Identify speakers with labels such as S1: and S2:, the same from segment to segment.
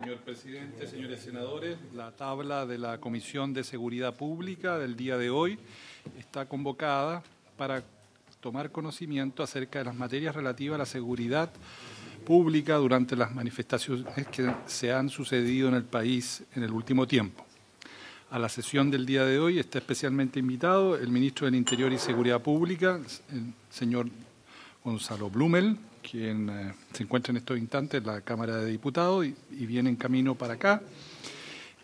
S1: Señor presidente, señores senadores, la tabla de la Comisión de Seguridad Pública del día de hoy está convocada para tomar conocimiento acerca de las materias relativas a la seguridad pública durante las manifestaciones que se han sucedido en el país en el último tiempo. A la sesión del día de hoy está especialmente invitado el ministro del Interior y Seguridad Pública, el señor Gonzalo Blumel, quien se encuentra en estos instantes en la Cámara de Diputados y viene en camino para acá.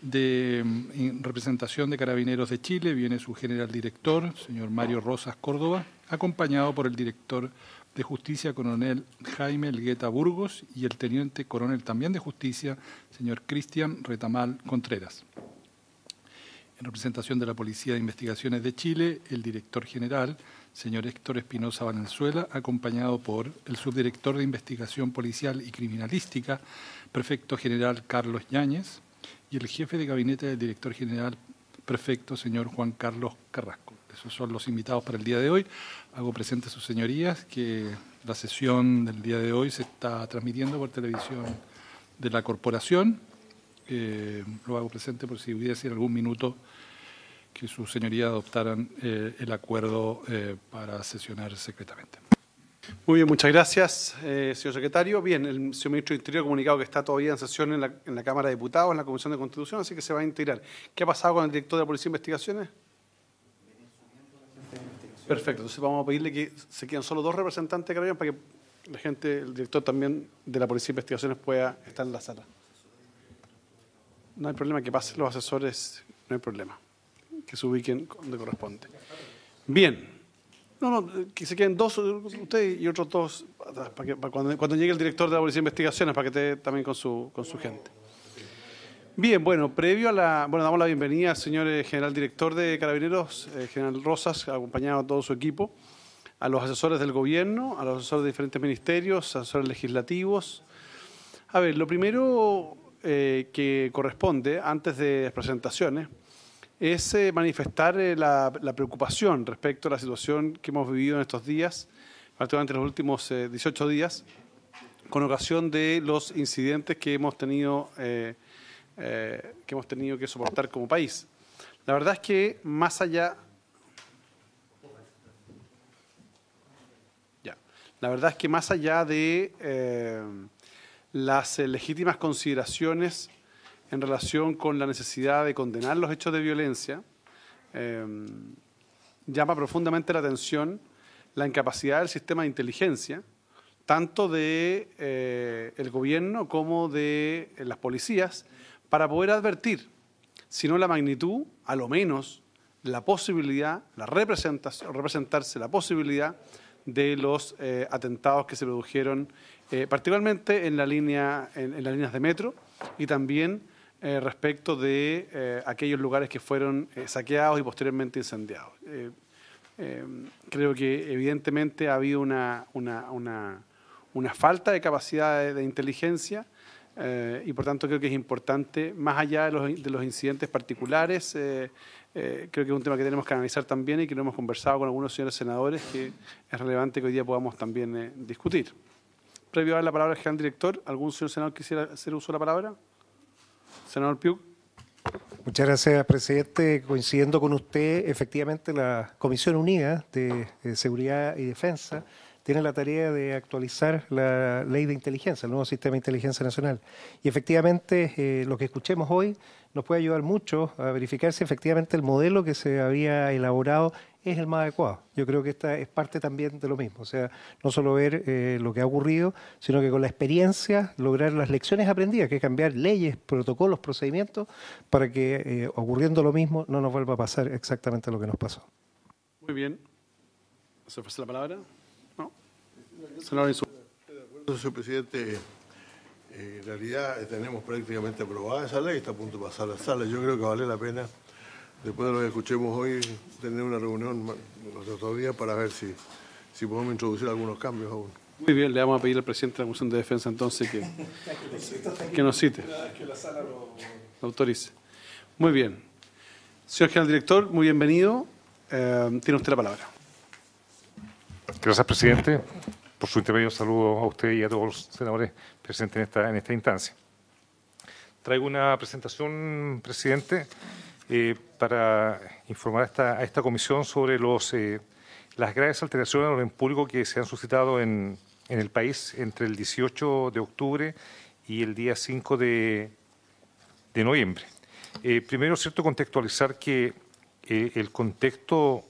S1: En representación de Carabineros de Chile viene su general director, señor Mario Rosas Córdoba, acompañado por el director de Justicia, coronel Jaime Elgueta Burgos, y el teniente coronel también de Justicia, señor Cristian Retamal Contreras. En representación de la Policía de Investigaciones de Chile, el director general, señor Héctor Espinosa Valenzuela, acompañado por el subdirector de Investigación Policial y Criminalística, prefecto general Carlos Yáñez, y el jefe de gabinete del director general, prefecto señor Juan Carlos Carrasco. Esos son los invitados para el día de hoy. Hago presente a sus señorías que la sesión del día de hoy se está transmitiendo por televisión de la corporación. Lo hago presente por si hubiese algún minuto que sus señorías adoptaran el acuerdo para sesionar secretamente.
S2: Muy bien, muchas gracias, señor secretario. Bien, el señor ministro del Interior ha comunicado que está todavía en sesión en la Cámara de Diputados, en la Comisión de Constitución, así que se va a integrar. ¿Qué ha pasado con el director de la Policía de Investigaciones? Perfecto, entonces vamos a pedirle que se queden solo 2 representantes de Carabineros para que la gente, el director también de la Policía de Investigaciones pueda estar en la sala. No hay problema, que pasen los asesores, no hay problema. Que se ubiquen donde corresponde. Bien. Que se queden 2, usted y otros 2, para cuando llegue el director de la Policía de Investigaciones, para que esté también con su gente. Bien, bueno, previo a la... Bueno, damos la bienvenida al señor general director de Carabineros, general Rosas, acompañado de todo su equipo, a los asesores del gobierno, a los asesores de diferentes ministerios, asesores legislativos. A ver, lo primero que corresponde, antes de las presentaciones, es manifestar la preocupación respecto a la situación que hemos vivido en estos días, particularmente en los últimos 18 días, con ocasión de los incidentes que hemos tenido que soportar como país. La verdad es que más allá... de las legítimas consideraciones en relación con la necesidad de condenar los hechos de violencia, llama profundamente la atención la incapacidad del sistema de inteligencia, tanto de el gobierno como de las policías, para poder advertir, si no la magnitud, a lo menos la posibilidad, representarse la posibilidad de los atentados que se produjeron, particularmente en las líneas de metro y también respecto de aquellos lugares que fueron saqueados y posteriormente incendiados. Creo que evidentemente ha habido una falta de capacidad de inteligencia y por tanto creo que es importante, más allá de los incidentes particulares, creo que es un tema que tenemos que analizar también y que lo hemos conversado con algunos señores senadores, que es relevante que hoy día podamos también discutir. Previo a dar la palabra al general director, ¿algún señor senador quisiera hacer uso de la palabra? Senador Piuk.
S3: Muchas gracias, presidente. Coincidiendo con usted, efectivamente la Comisión Unida de Seguridad y Defensa tiene la tarea de actualizar la ley de inteligencia, el nuevo sistema de inteligencia nacional. Y efectivamente lo que escuchemos hoy nos puede ayudar mucho a verificar si efectivamente el modelo que se había elaborado es el más adecuado. Yo creo que esta es parte también de lo mismo, o sea, no solo ver lo que ha ocurrido, sino que con la experiencia lograr las lecciones aprendidas, que es cambiar leyes, protocolos, procedimientos, para que ocurriendo lo mismo no nos vuelva a pasar exactamente lo que nos pasó.
S2: Muy bien. ¿Se ofrece la palabra? No. Senador Insúa.
S4: Señor presidente, en realidad tenemos prácticamente aprobada esa ley, está a punto de pasar a la sala. Yo creo que vale la pena, después de lo que escuchemos hoy, tener una reunión los otros días para ver si podemos introducir algunos cambios aún.
S2: Muy bien, le vamos a pedir al presidente de la Comisión de Defensa entonces que nos cite, que la sala lo autorice. Muy bien. Señor general director, muy bienvenido. Tiene usted la palabra.
S5: Gracias, presidente. Por su intermedio, saludo a usted y a todos los senadores presentes en esta instancia. Traigo una presentación, presidente, para informar a esta comisión sobre las graves alteraciones del orden público que se han suscitado en el país entre el 18 de octubre y el día 5 de noviembre. Primero, cierto, contextualizar que el contexto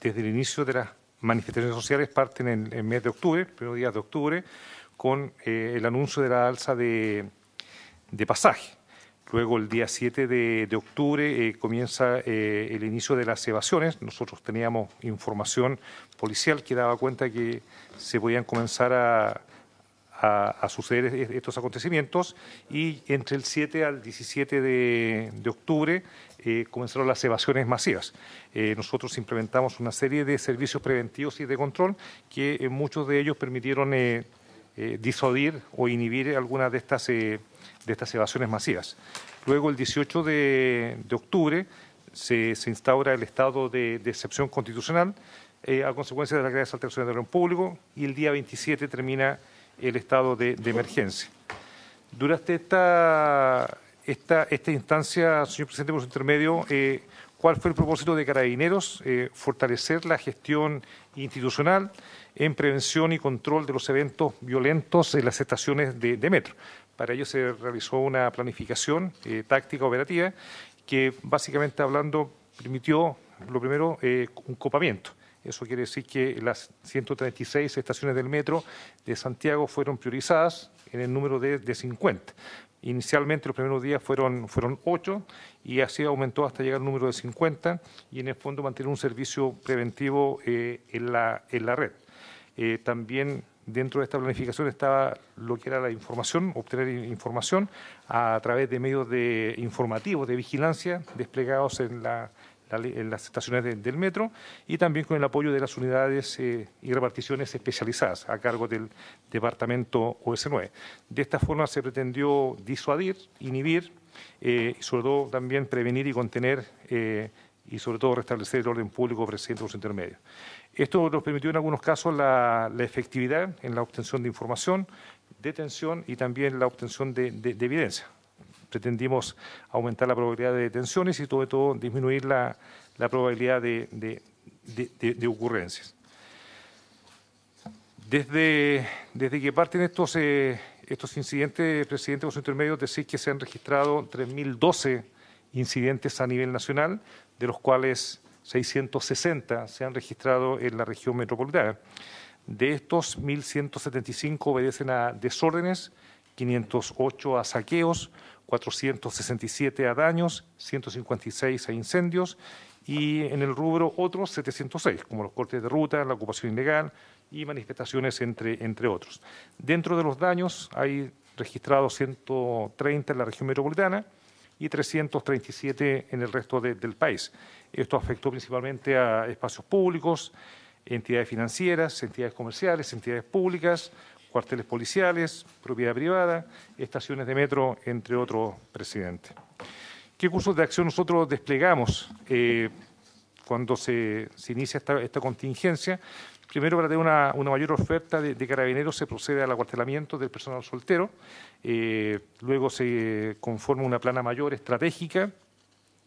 S5: desde el inicio de las manifestaciones sociales parten en el mes de octubre, primeros días de octubre, con el anuncio de la alza de pasaje. Luego, el día 7 de octubre, comienza el inicio de las evasiones. Nosotros teníamos información policial que daba cuenta que se podían comenzar a suceder estos acontecimientos, y entre el 7 al 17 de octubre comenzaron las evasiones masivas. Nosotros implementamos una serie de servicios preventivos y de control que muchos de ellos permitieron disuadir o inhibir algunas de estas evasiones masivas. Luego, el 18 de octubre, se instaura el estado de excepción constitucional a consecuencia de las graves alteraciones del orden público, y el día 27 termina el estado de emergencia. Durante esta instancia, señor presidente, por su intermedio, ¿cuál fue el propósito de Carabineros? Fortalecer la gestión institucional en prevención y control de los eventos violentos en las estaciones de metro. Para ello se realizó una planificación táctica operativa que, básicamente hablando, permitió, lo primero, un copamiento. Eso quiere decir que las 136 estaciones del metro de Santiago fueron priorizadas en el número de 50. Inicialmente, los primeros días fueron 8, y así aumentó hasta llegar al número de 50, y en el fondo mantener un servicio preventivo en la red. También dentro de esta planificación estaba lo que era la información, obtener información a través de medios informativos de vigilancia desplegados en las estaciones del metro, y también con el apoyo de las unidades y reparticiones especializadas a cargo del departamento OS9. De esta forma se pretendió disuadir, inhibir y sobre todo también prevenir y contener y sobre todo restablecer el orden público, presidente, por su intermedio. Esto nos permitió en algunos casos la efectividad en la obtención de información, detención y también la obtención de evidencia. Pretendimos aumentar la probabilidad de detenciones y sobre todo disminuir la probabilidad de ocurrencias. Desde que parten estos incidentes, presidente, por su intermedio, decir que se han registrado 3.012 incidentes a nivel nacional, de los cuales 660 se han registrado en la región metropolitana. De estos, 1.175 obedecen a desórdenes, 508 a saqueos, 467 a daños, 156 a incendios, y en el rubro otros 706, como los cortes de ruta, la ocupación ilegal y manifestaciones, entre otros. Dentro de los daños hay registrados 130 en la región metropolitana y 337 en el resto del país. Esto afectó principalmente a espacios públicos, entidades financieras, entidades comerciales, entidades públicas, cuarteles policiales, propiedad privada, estaciones de metro, entre otros, presidente. ¿Qué cursos de acción nosotros desplegamos cuando se inicia esta contingencia? Primero, para tener una mayor oferta de Carabineros, se procede al acuartelamiento del personal soltero. Luego se conforma una plana mayor estratégica.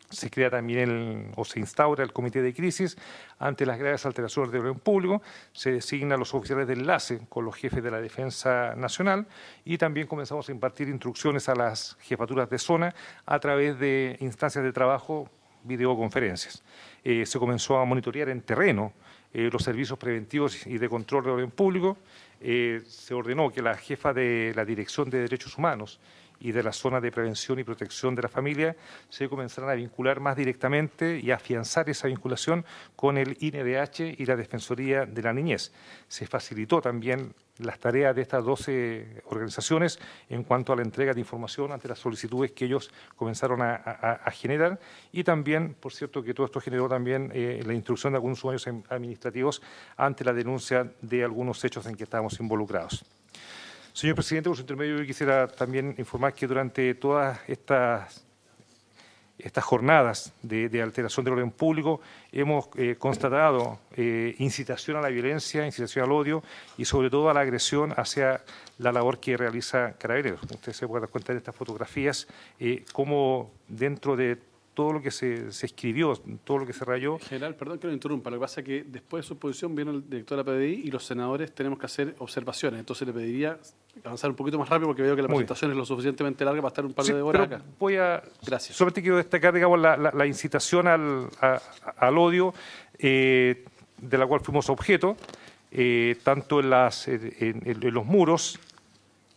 S5: Se crea también o se instaura el comité de crisis ante las graves alteraciones del orden público. Se designan los oficiales de enlace con los jefes de la Defensa Nacional, y también comenzamos a impartir instrucciones a las jefaturas de zona a través de instancias de trabajo, videoconferencias. Se comenzó a monitorear en terreno los servicios preventivos y de control del orden público. Se ordenó que la jefa de la Dirección de Derechos Humanos y de la Zona de Prevención y Protección de la Familia se comenzaran a vincular más directamente y a afianzar esa vinculación con el INDH y la Defensoría de la Niñez. Se facilitó también las tareas de estas 12 organizaciones en cuanto a la entrega de información ante las solicitudes que ellos comenzaron a generar, y también, por cierto, que todo esto generó también la instrucción de algunos sumaarios administrativos ante la denuncia de algunos hechos en que estábamos involucrados. Señor presidente, por su intermedio, yo quisiera también informar que durante todas estas estas jornadas de alteración del orden público, hemos constatado incitación a la violencia, incitación al odio y sobre todo a la agresión hacia la labor que realiza Carabineros. Usted se puede dar cuenta en estas fotografías cómo dentro de todo lo que se escribió, todo lo que se rayó.
S2: General, perdón que lo interrumpa, lo que pasa es que después de su exposición viene el director de la PDI y los senadores tenemos que hacer observaciones, entonces le pediría avanzar un poquito más rápido porque veo que la presentación es lo suficientemente larga para estar un par de horas acá.
S5: Gracias. Solamente quiero destacar, digamos, la incitación al odio de la cual fuimos objeto, tanto en los muros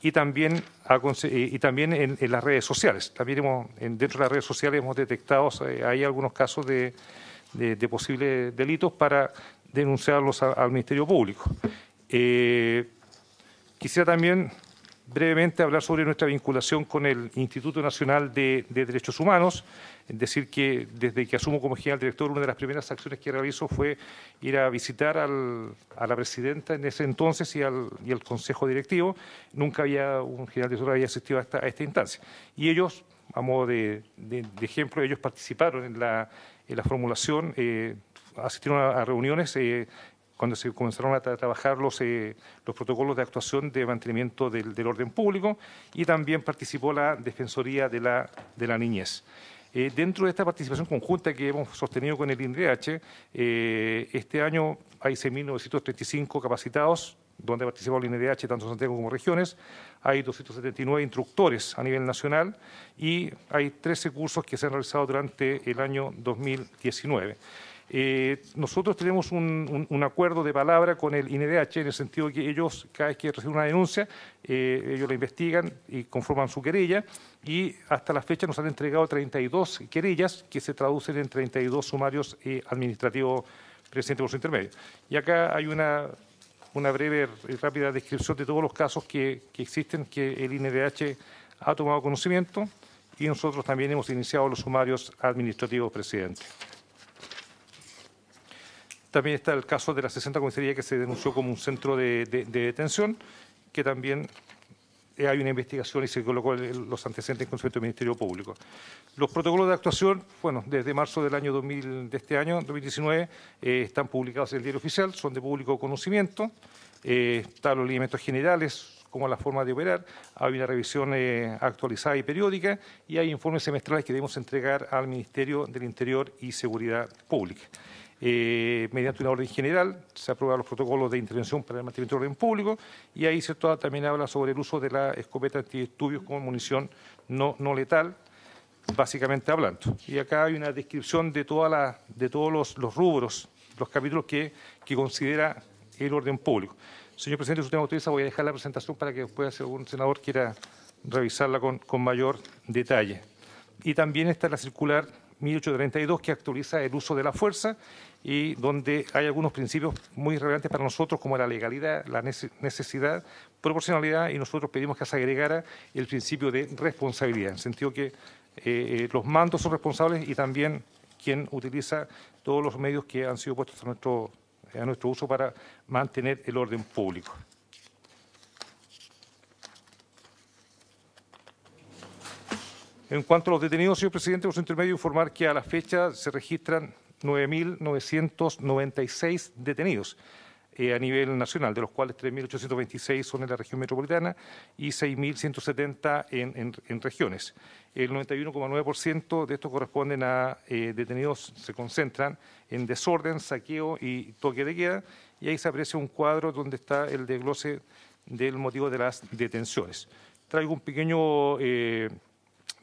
S5: y también en las redes sociales. También dentro de las redes sociales hemos detectado hay algunos casos de posibles delitos para denunciarlos al Ministerio Público. Quisiera también brevemente hablar sobre nuestra vinculación con el Instituto Nacional de Derechos Humanos, es decir, que desde que asumo como general director, una de las primeras acciones que realizo fue ir a visitar a la presidenta en ese entonces y al consejo directivo. Nunca un general director había asistido a esta instancia. Y ellos, a modo de ejemplo, ellos participaron en la formulación, asistieron a reuniones cuando se comenzaron a trabajar los protocolos de actuación de mantenimiento del orden público, y también participó la Defensoría de la Niñez. Dentro de esta participación conjunta que hemos sostenido con el INDH, este año hay 6.935 capacitados, donde participó el INDH tanto Santiago como regiones, hay 279 instructores a nivel nacional y hay 13 cursos que se han realizado durante el año 2019. Nosotros tenemos un acuerdo de palabra con el INDH en el sentido de que ellos, cada vez que reciben una denuncia, ellos la investigan y conforman su querella, y hasta la fecha nos han entregado 32 querellas que se traducen en 32 sumarios administrativos presentes por su intermedio. Y acá hay una breve y rápida descripción de todos los casos que existen, que el INDH ha tomado conocimiento, y nosotros también hemos iniciado los sumarios administrativos, presidente. También está el caso de la 60 comisaría que se denunció como un centro de detención, que también hay una investigación y se colocó los antecedentes en conocimiento del Ministerio Público. Los protocolos de actuación, bueno, desde marzo del año 2019, están publicados en el Diario Oficial, son de público conocimiento, están los lineamientos generales, como la forma de operar, hay una revisión actualizada y periódica, y hay informes semestrales que debemos entregar al Ministerio del Interior y Seguridad Pública. Mediante una orden general se aprueban los protocolos de intervención para el mantenimiento del orden público, y ahí también habla sobre el uso de la escopeta antidisturbios como munición no letal, básicamente hablando. Y acá hay una descripción de todos los rubros, los capítulos que considera el orden público. Señor presidente, si usted me autoriza, voy a dejar la presentación para que después, si algún senador quiera revisarla con mayor detalle. Y también está la circular 1832, que actualiza el uso de la fuerza y donde hay algunos principios muy relevantes para nosotros, como la legalidad, la necesidad, proporcionalidad, y nosotros pedimos que se agregara el principio de responsabilidad, en el sentido que los mandos son responsables y también quien utiliza todos los medios que han sido puestos a nuestro uso para mantener el orden público. En cuanto a los detenidos, señor presidente, por su intermedio, informar que a la fecha se registran 9.996 detenidos a nivel nacional, de los cuales 3.826 son en la región metropolitana y 6.170 en regiones. El 91,9% de estos corresponden a detenidos, se concentran en desorden, saqueo y toque de queda, y ahí se aprecia un cuadro donde está el desglose del motivo de las detenciones. Traigo un pequeño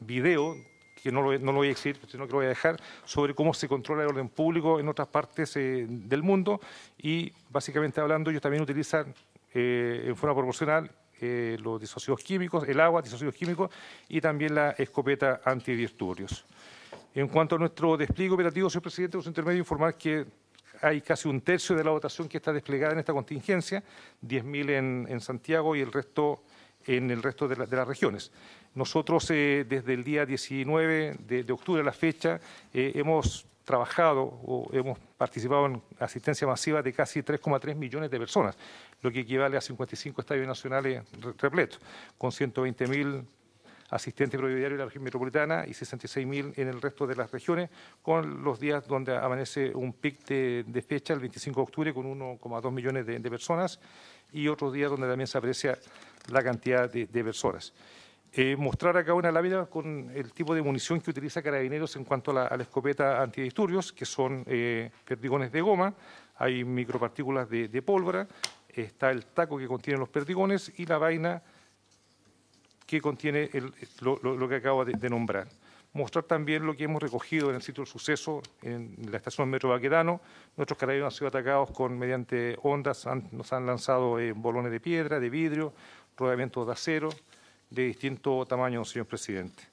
S5: video, que no lo voy a exhibir, sino que lo voy a dejar, sobre cómo se controla el orden público en otras partes del mundo, y básicamente hablando, ellos también utilizan en forma proporcional los disocidos químicos, el agua, disocidos químicos, y también la escopeta antidisturbios. En cuanto a nuestro despliegue operativo, señor presidente, por su intermedio, informar que hay casi un tercio de la dotación que está desplegada en esta contingencia, 10.000 en Santiago y el resto en el resto de las regiones. Nosotros, desde el día 19 de octubre a la fecha, hemos trabajado o hemos participado en asistencia masiva de casi 3,3 millones de personas, lo que equivale a 55 estadios nacionales repletos, con 120.000 asistentes providiarios de la región metropolitana y 66.000 en el resto de las regiones, con los días donde amanece un pic de fecha, el 25 de octubre, con 1,2 millones de personas, y otros días donde también se aprecia la cantidad de personas. Mostrar acá una lámina con el tipo de munición que utiliza Carabineros en cuanto a la escopeta antidisturbios, que son perdigones de goma, hay micropartículas de pólvora, está el taco que contiene los perdigones y la vaina que contiene lo que acabo de nombrar. Mostrar también lo que hemos recogido en el sitio del suceso, en la estación Metro Baquedano. Nuestros carabineros han sido atacados mediante ondas, nos han lanzado bolones de piedra, de vidrio, rodamientos de acero, de distinto tamaño, señor presidente.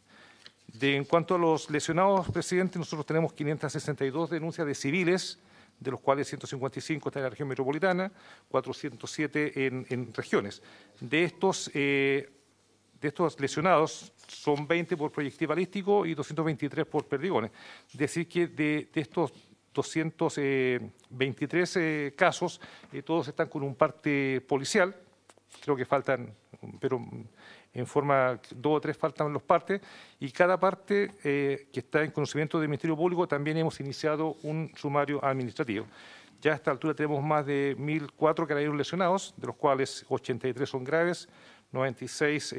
S5: En cuanto a los lesionados, presidente, nosotros tenemos 562 denuncias de civiles, de los cuales 155 están en la región metropolitana, 407 en regiones. De estos lesionados son 20 por proyectil balístico y 223 por perdigones. Es decir, que de estos 223 casos, todos están con un parte policial. Creo que faltan, pero en forma 2 o 3 faltan los partes, y cada parte que está en conocimiento del Ministerio Público también hemos iniciado un sumario administrativo. Ya a esta altura tenemos más de 1.004 carabineros lesionados, de los cuales 83 son graves, 96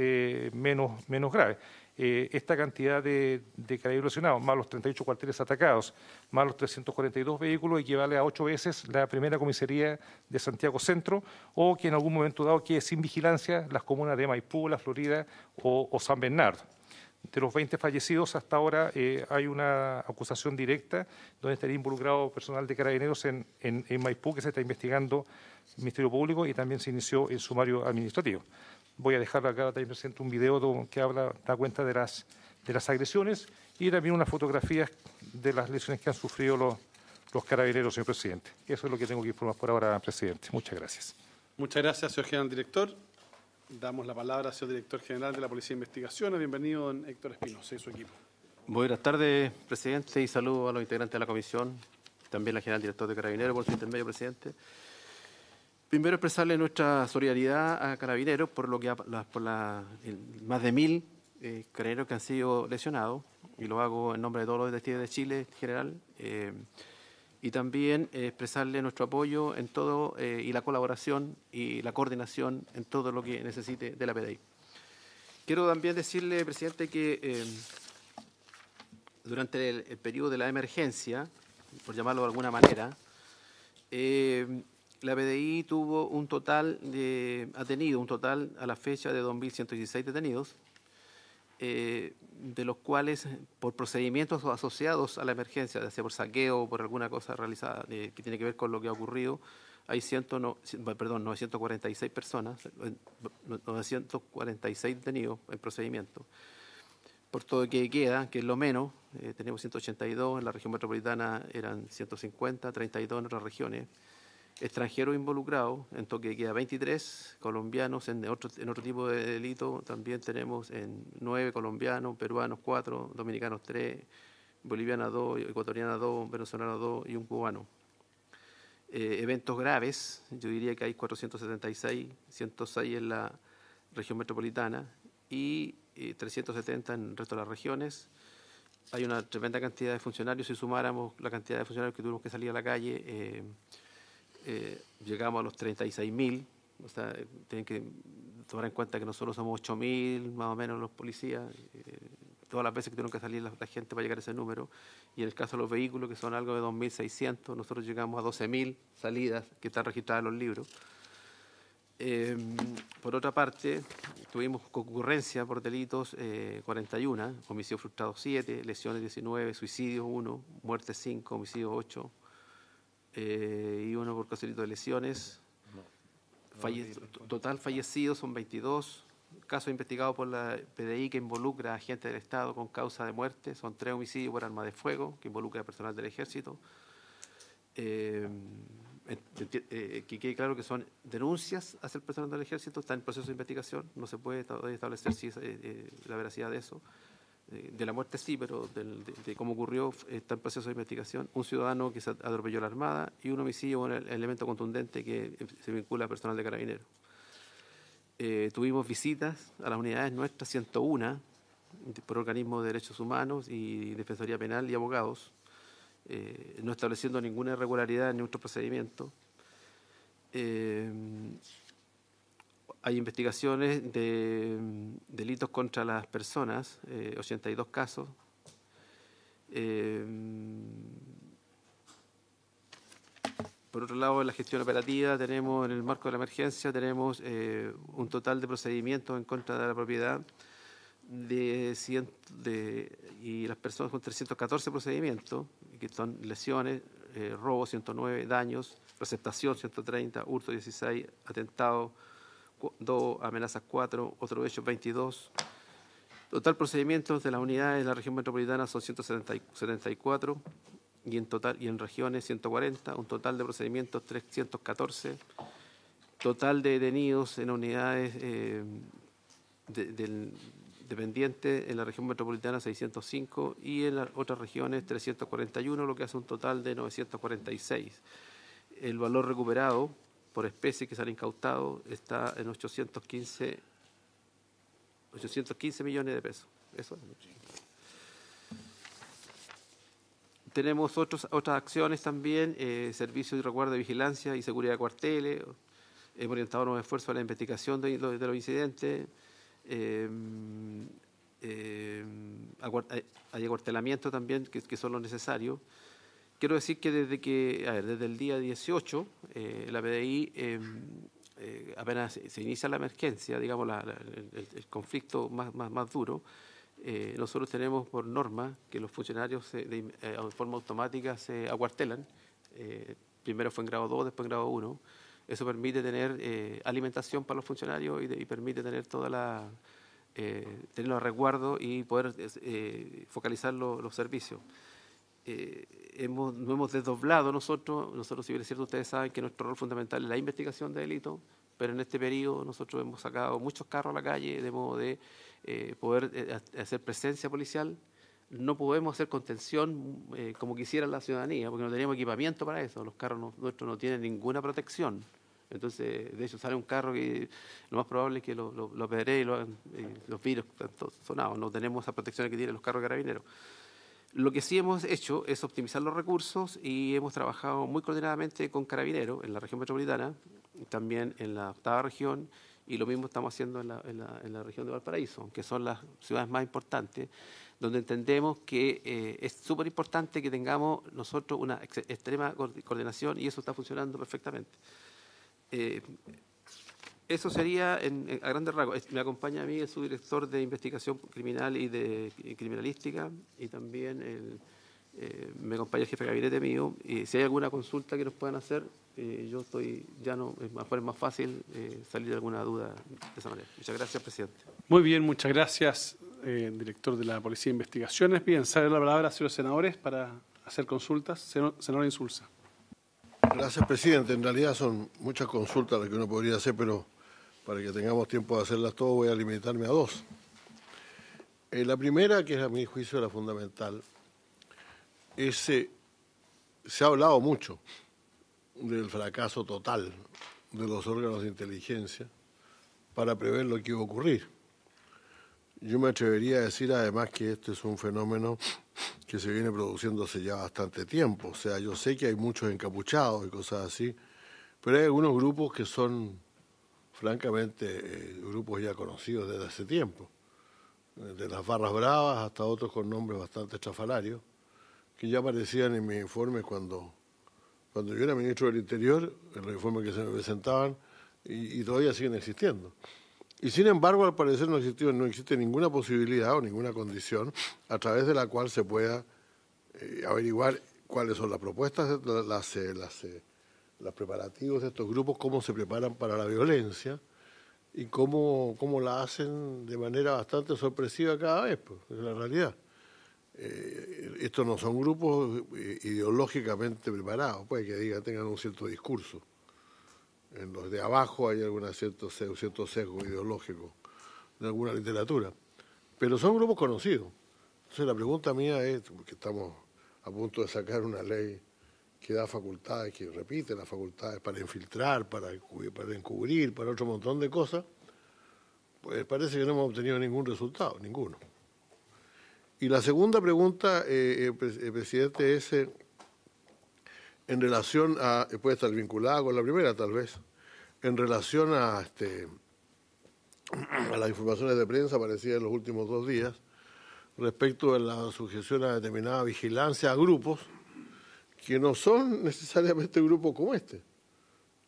S5: menos graves. Esta cantidad de carabineros lesionados, más los 38 cuarteles atacados, más los 342 vehículos, equivale a 8 veces la primera comisaría de Santiago Centro, o que en algún momento dado quede sin vigilancia las comunas de Maipú, La Florida o San Bernardo. De los 20 fallecidos, hasta ahora hay una acusación directa donde estaría involucrado personal de Carabineros en Maipú, que se está investigando el Ministerio Público, y también se inició el sumario administrativo. Voy a dejar acá también presente un video que da cuenta de las agresiones, y también unas fotografías de las lesiones que han sufrido los carabineros, señor presidente. Eso es lo que tengo que informar por ahora, presidente. Muchas gracias.
S2: Muchas gracias, señor general director. Damos la palabra al señor director general de la Policía de Investigaciones. Bienvenido, don Héctor Espinosa y su equipo.
S6: Buenas tardes, presidente, y saludo a los integrantes de la comisión, también al general director de Carabineros, por su intermedio, presidente. Primero, expresarle nuestra solidaridad a Carabineros por más de 1.000 carabineros que han sido lesionados, y lo hago en nombre de todos los detectives de Chile en general, y también expresarle nuestro apoyo en todo y la colaboración y la coordinación en todo lo que necesite de la PDI. Quiero también decirle, presidente, que durante el periodo de la emergencia, por llamarlo de alguna manera, la PDI tuvo ha tenido un total a la fecha de 2.116 detenidos, de los cuales por procedimientos asociados a la emergencia, ya sea por saqueo o por alguna cosa realizada que tiene que ver con lo que ha ocurrido, hay 946 personas, 946 detenidos en procedimiento. Por todo que queda, que es lo menos, tenemos 182, en la región metropolitana eran 150, 32 en otras regiones. Extranjeros involucrados, en toque de queda 23, colombianos en otro tipo de delito también tenemos 9 colombianos, peruanos 4, dominicanos 3, bolivianas 2, ecuatorianas 2, venezolanas 2 y un cubano. Eventos graves, yo diría que hay 476, 106 en la región metropolitana y 370 en el resto de las regiones. Hay una tremenda cantidad de funcionarios. Si sumáramos la cantidad de funcionarios que tuvimos que salir a la calle, llegamos a los 36.000. O sea, tienen que tomar en cuenta que nosotros somos 8.000 más o menos los policías, todas las veces que tuvieron que salir la gente para llegar a ese número, y en el caso de los vehículos, que son algo de 2.600, nosotros llegamos a 12.000 salidas que están registradas en los libros. Por otra parte, tuvimos concurrencia por delitos 41, homicidio frustrado 7, lesiones 19, suicidios 1, muertes 5, homicidios 8, y 1 por caso de lesiones. Total fallecidos son 22. Casos investigados por la PDI que involucra a agentes del Estado con causa de muerte son 3 homicidios por arma de fuego que involucra a personal del Ejército. Que quede claro que son denuncias hacia el personal del Ejército, está en proceso de investigación, no se puede establecer si la veracidad de eso. De la muerte sí, pero de cómo ocurrió está en proceso de investigación. Un ciudadano que se atropelló la Armada y un homicidio con el elemento contundente que se vincula a personal de Carabineros. Tuvimos visitas a las unidades nuestras, 101, por organismos de derechos humanos y Defensoría Penal y abogados, no estableciendo ninguna irregularidad en nuestro procedimiento. Hay investigaciones de delitos contra las personas, 82 casos. Por otro lado, en la gestión operativa tenemos, en el marco de la emergencia, tenemos un total de procedimientos en contra de la propiedad y las personas con 314 procedimientos, que son lesiones, robo 109, daños, receptación 130, hurto 16, atentado 2, amenazas 4, otros hechos 22. Total procedimientos de las unidades de la región metropolitana son 174 y en regiones 140, un total de procedimientos 314, total de detenidos en unidades dependientes en la región metropolitana 605 y en las otras regiones 341, lo que hace un total de 946. El valor recuperado por especie que se han incautado está en 815 millones de pesos. Eso es. Tenemos otras acciones también, servicios de resguardo de vigilancia y seguridad de cuarteles. Hemos orientado nuevos esfuerzos a la investigación de los incidentes. Hay acuartelamiento también, que son los necesarios. Quiero decir que desde el día 18, la PDI, apenas se inicia la emergencia, digamos, el conflicto más duro, nosotros tenemos por norma que los funcionarios de forma automática se acuartelan. Primero fue en grado 2, después en grado 1. Eso permite tener alimentación para los funcionarios y permite tener tener los resguardos y poder focalizar los servicios. No hemos desdoblado nosotros, si bien es cierto, ustedes saben que nuestro rol fundamental es la investigación de delitos, pero en este periodo nosotros hemos sacado muchos carros a la calle de modo de poder hacer presencia policial. No podemos hacer contención como quisiera la ciudadanía, porque no tenemos equipamiento para eso. Los carros nuestros no tienen ninguna protección. Entonces, de hecho, sale un carro que lo más probable es que lo apedree y los vidrios están todos sonados. No tenemos esa protección que tienen los carros de carabineros. Lo que sí hemos hecho es optimizar los recursos y hemos trabajado muy coordinadamente con Carabineros en la región metropolitana, también en la 8ª región, y lo mismo estamos haciendo en la región de Valparaíso, que son las ciudades más importantes, donde entendemos que es súper importante que tengamos nosotros una extrema coordinación y eso está funcionando perfectamente. Eso sería a grandes rasgos. Me acompaña a mí el subdirector de investigación criminal y de criminalística y también me acompaña el jefe de gabinete mío. Y si hay alguna consulta que nos puedan hacer, yo estoy, es más fácil salir de alguna duda de esa manera. Muchas gracias, presidente.
S2: Muy bien, muchas gracias, director de la Policía de Investigaciones. Bien, sale la palabra a los senadores para hacer consultas. Senador Insulza.
S4: Gracias, presidente. En realidad son muchas consultas las que uno podría hacer, pero para que tengamos tiempo de hacerlas todas voy a limitarme a 2. La primera, que es a mi juicio la fundamental, se ha hablado mucho del fracaso total de los órganos de inteligencia para prever lo que iba a ocurrir. Yo me atrevería a decir además que este es un fenómeno que se viene produciendo hace ya bastante tiempo. O sea, yo sé que hay muchos encapuchados y cosas así, pero hay algunos grupos que son, francamente, grupos ya conocidos desde hace tiempo. De las barras bravas hasta otros con nombres bastante estrafalarios, que ya aparecían en mi informe cuando yo era ministro del Interior, en los informes que se me presentaban, y todavía siguen existiendo. Y sin embargo, al parecer no existe ninguna posibilidad o ninguna condición a través de la cual se pueda averiguar cuáles son las propuestas, los preparativos de estos grupos, cómo se preparan para la violencia y cómo la hacen de manera bastante sorpresiva cada vez, pues, es la realidad. Estos no son grupos ideológicamente preparados, puede que tengan un cierto discurso. En los de abajo hay cierto sesgo ideológico de alguna literatura, pero son grupos conocidos. Entonces la pregunta mía es, porque estamos a punto de sacar una ley que da facultades, que repite las facultades para infiltrar, para encubrir, para otro montón de cosas, pues parece que no hemos obtenido ningún resultado, ninguno. Y la segunda pregunta, presidente, es en relación a, puede estar vinculada con la primera tal vez, en relación a las informaciones de prensa aparecidas en los últimos 2 días, respecto de la sujeción a determinada vigilancia a grupos que no son necesariamente grupos como este.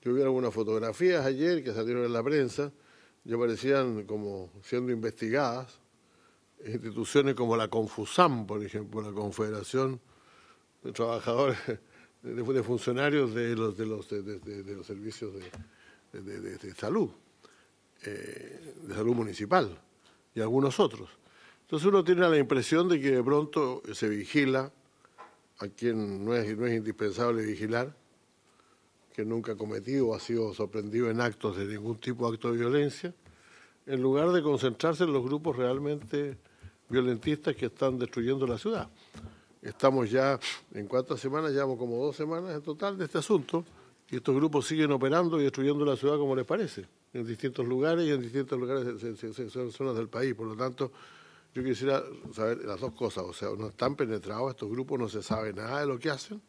S4: Yo vi algunas fotografías ayer que salieron en la prensa y aparecían como siendo investigadas instituciones como la Confusam, por ejemplo, la Confederación de Trabajadores, de Funcionarios de los servicios de salud municipal y algunos otros. Entonces uno tiene la impresión de que de pronto se vigila a quien no es indispensable vigilar, que nunca ha cometido o ha sido sorprendido en actos de ningún tipo de acto de violencia, en lugar de concentrarse en los grupos realmente violentistas que están destruyendo la ciudad. Estamos ya, ¿en cuántas semanas? Llevamos como 2 semanas en total de este asunto, y estos grupos siguen operando y destruyendo la ciudad como les parece, en distintos lugares y en distintos lugares, zonas del país. Por lo tanto, yo quisiera saber las 2 cosas, o sea, no están penetrados estos grupos, no se sabe nada de lo que hacen,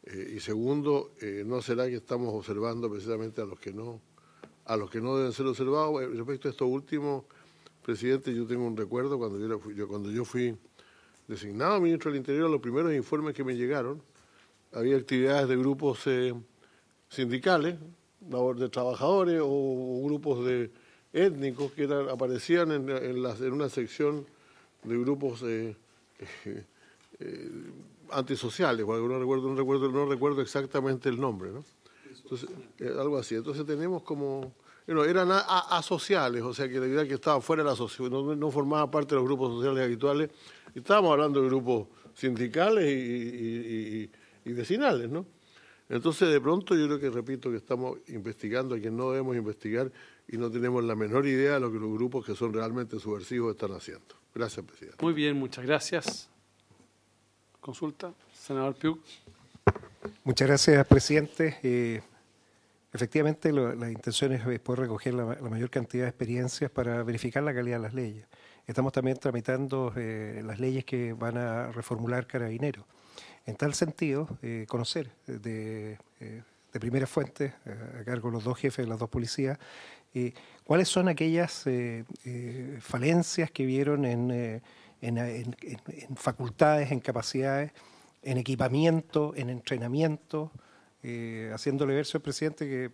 S4: y segundo, ¿no será que estamos observando precisamente a los que no deben ser observados? Respecto a esto último, presidente, yo tengo un recuerdo cuando yo fui designado ministro del Interior, los primeros informes que me llegaron, había actividades de grupos sindicales, de trabajadores o grupos étnicos que aparecían en una sección de grupos antisociales, no recuerdo exactamente el nombre, ¿no? Entonces, algo así. Entonces tenemos como... Bueno, eran asociales, o sea que la idea que estaban fuera de la sociedad, no formaba parte de los grupos sociales habituales. Estábamos hablando de grupos sindicales y vecinales, ¿no? Entonces, de pronto, yo creo que, repito, que estamos investigando a quien no debemos investigar y no tenemos la menor idea de lo que los grupos que son realmente subversivos están haciendo. Gracias, presidente.
S2: Muy bien, muchas gracias. Consulta, senador Piuk.
S3: Muchas gracias, presidente. Efectivamente, la intención es poder recoger la mayor cantidad de experiencias para verificar la calidad de las leyes. Estamos también tramitando las leyes que van a reformular Carabineros. En tal sentido, conocer de primera fuente, a cargo de los 2 jefes de las 2 policías, cuáles son aquellas falencias que vieron en facultades, en capacidades, en equipamiento, en entrenamiento, haciéndole ver, señor presidente, que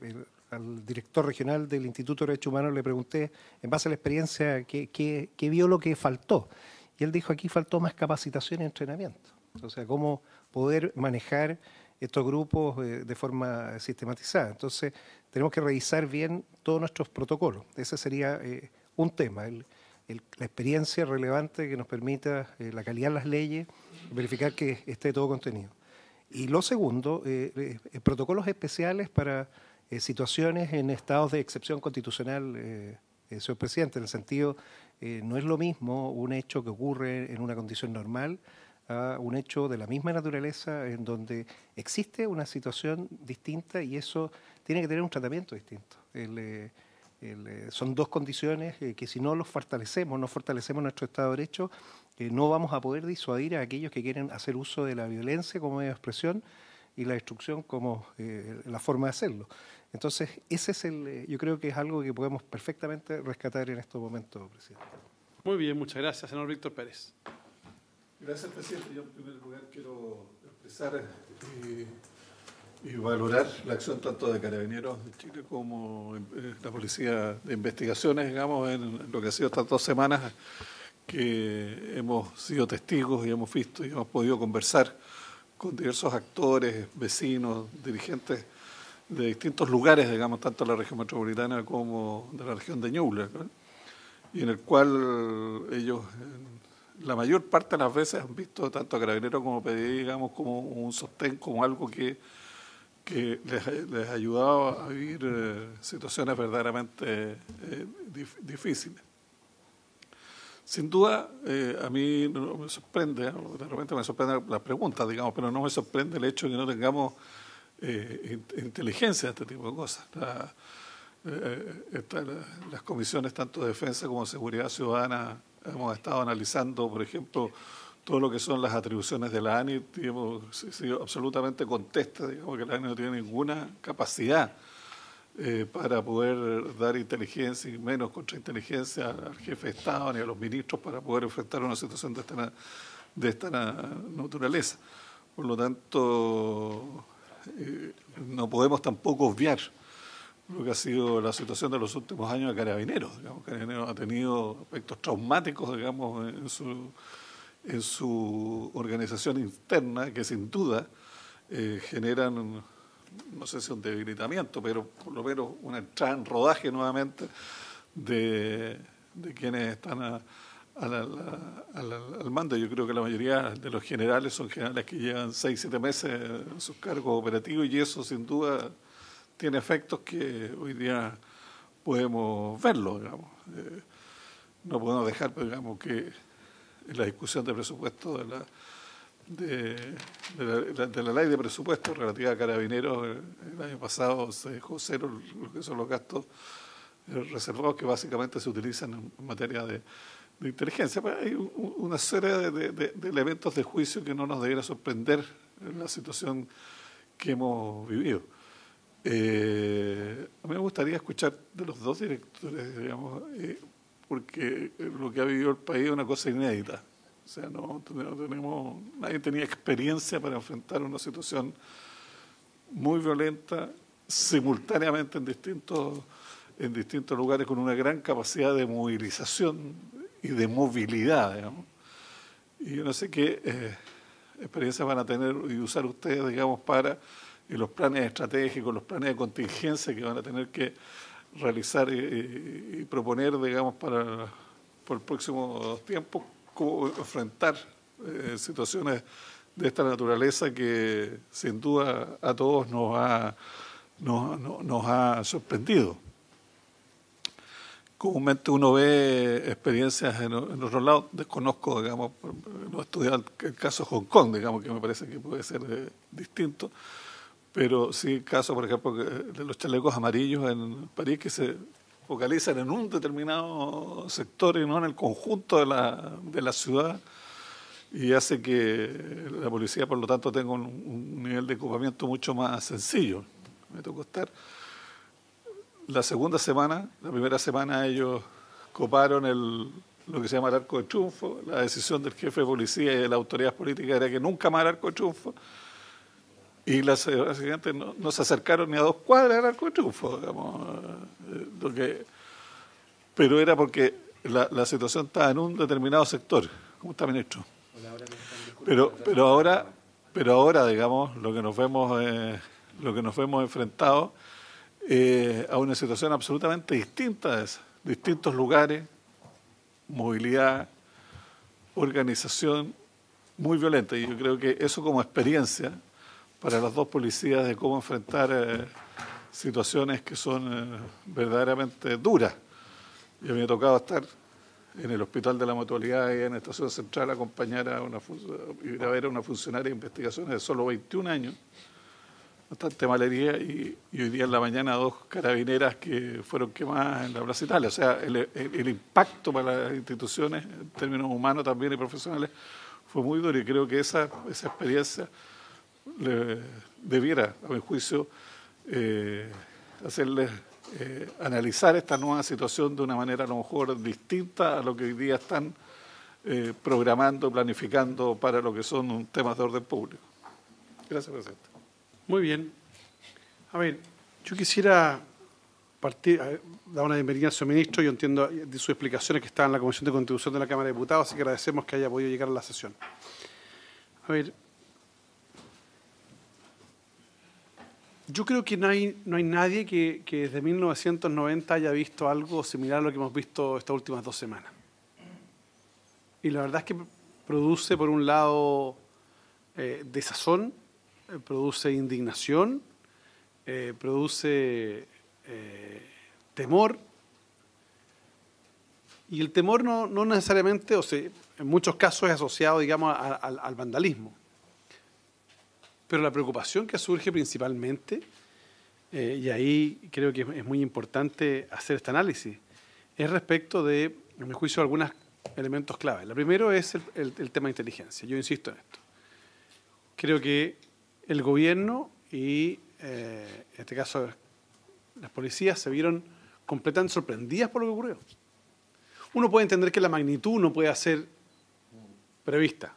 S3: al director regional del Instituto de Derechos Humanos le pregunté, en base a la experiencia, qué vio lo que faltó. Y él dijo, aquí faltó más capacitación y entrenamiento. O sea, cómo poder manejar estos grupos de forma sistematizada. Entonces, tenemos que revisar bien todos nuestros protocolos. Ese sería un tema, la experiencia relevante que nos permita la calidad de las leyes, verificar que esté todo contenido. Y lo segundo, protocolos especiales para situaciones en estados de excepción constitucional, señor presidente, en el sentido, no es lo mismo un hecho que ocurre en una condición normal a un hecho de la misma naturaleza en donde existe una situación distinta y eso tiene que tener un tratamiento distinto. Son 2 condiciones que si no fortalecemos nuestro Estado de Derecho, no vamos a poder disuadir a aquellos que quieren hacer uso de la violencia como medio de expresión y la destrucción como la forma de hacerlo. Entonces, ese es yo creo que es algo que podemos perfectamente rescatar en estos momentos, presidente.
S2: Muy bien, muchas gracias, senador Víctor Pérez.
S1: Gracias, presidente. Yo en primer lugar quiero expresar y valorar la acción tanto de Carabineros de Chile como la Policía de Investigaciones, digamos, en lo que ha sido estas 2 semanas que hemos sido testigos y hemos visto y hemos podido conversar con diversos actores, vecinos, dirigentes de distintos lugares, digamos, tanto de la región metropolitana como de la región de Ñuble, ¿no? Y en el cual ellos, la mayor parte de las veces, han visto tanto a Carabineros como PDI, digamos, como un sostén, como algo que les ha ayudado a vivir situaciones verdaderamente difíciles. Sin duda, a mí no me sorprende, de repente me sorprenden las preguntas, digamos, pero no me sorprende el hecho de que no tengamos inteligencia de este tipo de cosas. Las comisiones tanto de defensa como de seguridad ciudadana
S7: hemos estado analizando, por ejemplo, todo lo que son las atribuciones de la ANI, y hemos sido absolutamente contestas, digamos que la ANI no tiene ninguna capacidad para poder dar inteligencia y menos contrainteligencia al jefe de Estado ni a los ministros para poder enfrentar una situación de esta naturaleza. Por lo tanto, no podemos tampoco obviar lo que ha sido la situación de los últimos años de Carabineros. Digamos, Carabineros ha tenido aspectos traumáticos, digamos, en su organización interna, que sin duda generan, no sé si un debilitamiento, pero por lo menos una entrada en rodaje nuevamente de quienes están al mando. Yo creo que la mayoría de los generales son generales que llevan 6-7 meses en sus cargos operativos, y eso sin duda tiene efectos que hoy día podemos verlo, digamos. No podemos dejar, digamos, que en la discusión de presupuesto de la ley de presupuesto relativa a Carabineros, el año pasado se dejó cero lo que son los gastos reservados que básicamente se utilizan en materia de inteligencia. Pero hay una serie de elementos de juicio que no nos debiera sorprender en la situación que hemos vivido. A mí me gustaría escuchar de los dos directores, digamos, porque lo que ha vivido el país es una cosa inédita. O sea, nadie tenía experiencia para enfrentar una situación muy violenta simultáneamente en distintos lugares, con una gran capacidad de movilización y de movilidad, digamos. Y yo no sé qué experiencias van a tener y usar ustedes, digamos, para los planes estratégicos, los planes de contingencia que van a tener que realizar y proponer, digamos, para el próximo tiempo, cómo enfrentar situaciones de esta naturaleza que sin duda a todos nos ha sorprendido. Comúnmente uno ve experiencias en otros lados, desconozco, digamos, no he estudiado el caso Hong Kong, digamos, que me parece que puede ser distinto, pero sí el caso, por ejemplo, de los chalecos amarillos en París, que se focalizan en un determinado sector y no en el conjunto de la ciudad, y hace que la policía, por lo tanto, tenga un nivel de ocupamiento mucho más sencillo. Me tocó estar la segunda semana. La primera semana ellos coparon lo que se llama el Arco de Triunfo. La decisión del jefe de policía y de las autoridades políticas era que nunca más el Arco de Triunfo. Y la semana siguiente no se acercaron ni a 2 cuadras del Arco de Triunfo, digamos, pero era porque la situación estaba en un determinado sector. ¿Cómo está, ministro? Pero ahora, digamos, lo que nos vemos enfrentados a una situación absolutamente distinta de esa. Distintos lugares, movilidad, organización muy violenta. Y yo creo que eso, como experiencia para las dos policías, de cómo enfrentar situaciones que son verdaderamente duras. Y a mí me ha tocado estar en el Hospital de la Mutualidad y en la Estación Central, acompañar ir a ver a una funcionaria de investigaciones de solo 21 años, bastante malería, y hoy día en la mañana 2 carabineras que fueron quemadas en la Plaza Italia. O sea, el impacto para las instituciones, en términos humanos también y profesionales, fue muy duro, y creo que esa experiencia debiera, a mi juicio, hacerles analizar esta nueva situación de una manera a lo mejor distinta a lo que hoy día están programando, planificando para lo que son temas de orden público. Gracias, presidente.
S2: Muy bien. A ver, yo quisiera dar una bienvenida al señor ministro. Yo entiendo de sus explicaciones que está en la Comisión de Constitución de la Cámara de Diputados, así que agradecemos que haya podido llegar a la sesión. A ver, yo creo que no hay nadie que desde 1990 haya visto algo similar a lo que hemos visto estas últimas 2 semanas. Y la verdad es que produce, por un lado, desazón, produce indignación, produce temor. Y el temor no necesariamente, o sea, en muchos casos es asociado, digamos, al vandalismo. Pero la preocupación que surge principalmente, y ahí creo que es muy importante hacer este análisis, es respecto de, a mi juicio, algunas elementos clave. La primero es el tema de inteligencia. Yo insisto en esto. Creo que el gobierno y, en este caso, las policías se vieron completamente sorprendidas por lo que ocurrió. Uno puede entender que la magnitud no puede ser prevista,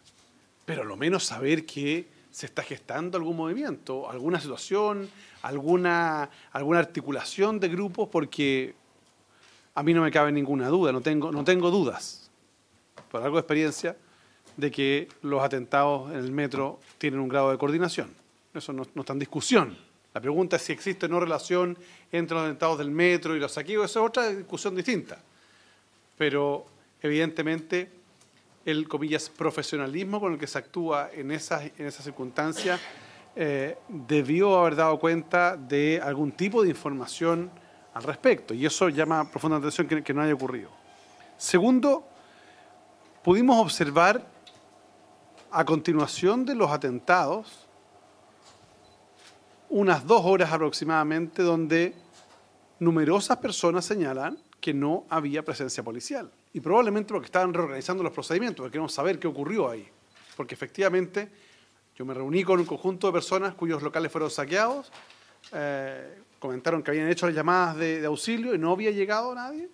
S2: pero lo menos saber que se está gestando algún movimiento, alguna situación, alguna articulación de grupos, porque a mí no me cabe ninguna duda, no tengo dudas, por algo de experiencia, de que los atentados en el metro tienen un grado de coordinación. Eso no está en discusión. La pregunta es si existe o no relación entre los atentados del metro y los saqueos. Esa es otra discusión distinta. Pero, evidentemente, el, comillas, profesionalismo con el que se actúa en esas circunstancias debió haber dado cuenta de algún tipo de información al respecto. Y eso llama profunda atención que no haya ocurrido. Segundo, pudimos observar a continuación de los atentados unas 2 horas aproximadamente donde numerosas personas señalan que no había presencia policial. Y probablemente porque estaban reorganizando los procedimientos, porque queremos saber qué ocurrió ahí. Porque efectivamente yo me reuní con un conjunto de personas cuyos locales fueron saqueados, comentaron que habían hecho las llamadas de auxilio y no había llegado nadie.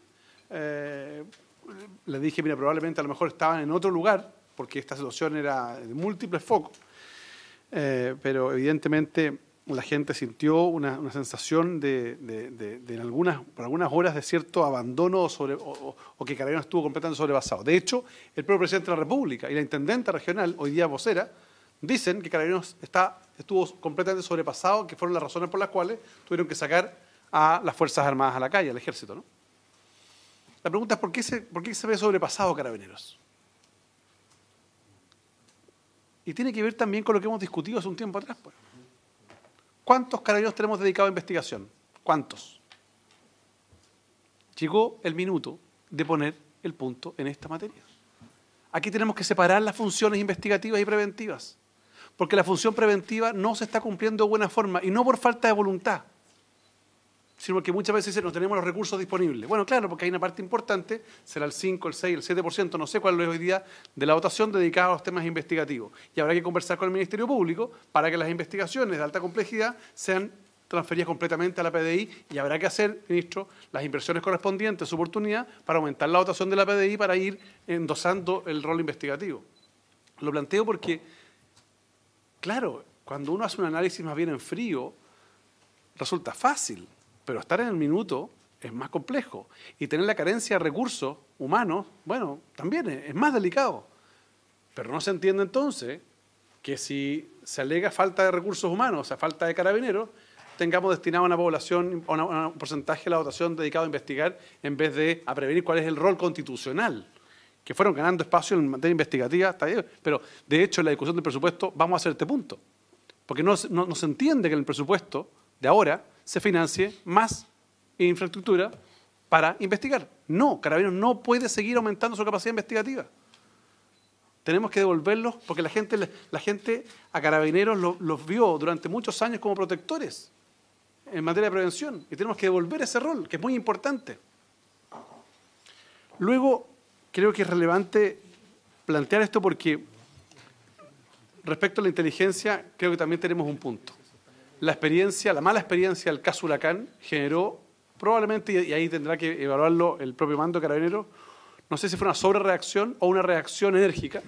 S2: Les dije, mira, probablemente a lo mejor estaban en otro lugar, porque esta situación era de múltiples focos, pero evidentemente la gente sintió una sensación por algunas horas de cierto abandono o que Carabineros estuvo completamente sobrepasado. De hecho, el propio presidente de la República y la intendenta regional, hoy día vocera, dicen que Carabineros estuvo completamente sobrepasado, que fueron las razones por las cuales tuvieron que sacar a las Fuerzas Armadas a la calle, al Ejército, ¿no? La pregunta es ¿por qué se ve sobrepasado Carabineros? Y tiene que ver también con lo que hemos discutido hace un tiempo atrás, pues. ¿Cuántos carabineros tenemos dedicados a investigación? ¿Cuántos? Llegó el minuto de poner el punto en esta materia. Aquí tenemos que separar las funciones investigativas y preventivas, porque la función preventiva no se está cumpliendo de buena forma, y no por falta de voluntad, sino porque muchas veces dicen no tenemos los recursos disponibles. Bueno, claro, porque hay una parte importante, será el 5, el 6, el 7%, no sé cuál es hoy día, de la dotación dedicada a los temas investigativos. Y habrá que conversar con el Ministerio Público para que las investigaciones de alta complejidad sean transferidas completamente a la PDI, y habrá que hacer, ministro, las inversiones correspondientes, su oportunidad, para aumentar la dotación de la PDI para ir endosando el rol investigativo. Lo planteo porque, claro, cuando uno hace un análisis más bien en frío, resulta fácil. Pero estar en el minuto es más complejo. Y tener la carencia de recursos humanos, bueno, también es más delicado. Pero no se entiende entonces que si se alega falta de recursos humanos, o sea, falta de carabineros, tengamos destinado a una población, a un porcentaje de la dotación dedicado a investigar, en vez de a prevenir cuál es el rol constitucional. Que fueron ganando espacio en materia investigativa hasta ahí. Pero, de hecho, en la discusión del presupuesto vamos a hacer este punto. Porque no se entiende que en el presupuesto de ahora se financie más infraestructura para investigar. No, Carabineros no puede seguir aumentando su capacidad investigativa. Tenemos que devolverlos porque la gente a Carabineros los vio durante muchos años como protectores en materia de prevención, y tenemos que devolver ese rol, que es muy importante. Luego, creo que es relevante plantear esto porque respecto a la inteligencia, creo que también tenemos un punto. La mala experiencia del caso Huracán generó probablemente, y ahí tendrá que evaluarlo el propio mando de Carabineros, no sé si fue una sobrereacción o una reacción enérgica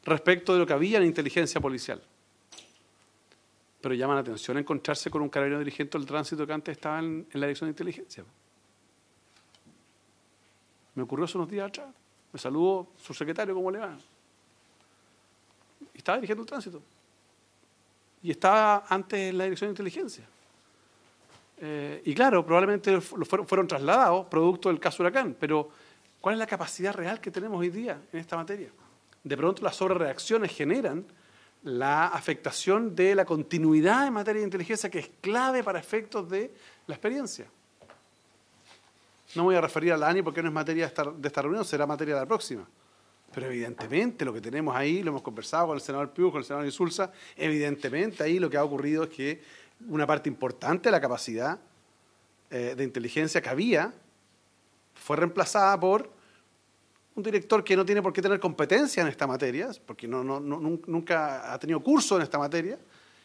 S2: respecto de lo que había en inteligencia policial. Pero llama la atención encontrarse con un carabinero dirigente del tránsito que antes estaba en la dirección de inteligencia. Me ocurrió hace unos días atrás. Me saludó su secretario, ¿cómo le va? Y estaba dirigiendo el tránsito. Y estaba antes en la dirección de inteligencia. Y claro, probablemente fueron trasladados producto del caso Huracán, pero ¿cuál es la capacidad real que tenemos hoy día en esta materia? De pronto las sobrereacciones generan la afectación de la continuidad en materia de inteligencia, que es clave para efectos de la experiencia. No me voy a referir a la ANI porque no es materia de esta reunión, será materia de la próxima. Pero evidentemente lo que tenemos ahí, lo hemos conversado con el senador Pius, con el senador Insulza, evidentemente ahí lo que ha ocurrido es que una parte importante de la capacidad de inteligencia que había fue reemplazada por un director que no tiene por qué tener competencia en esta materia, porque nunca ha tenido curso en esta materia,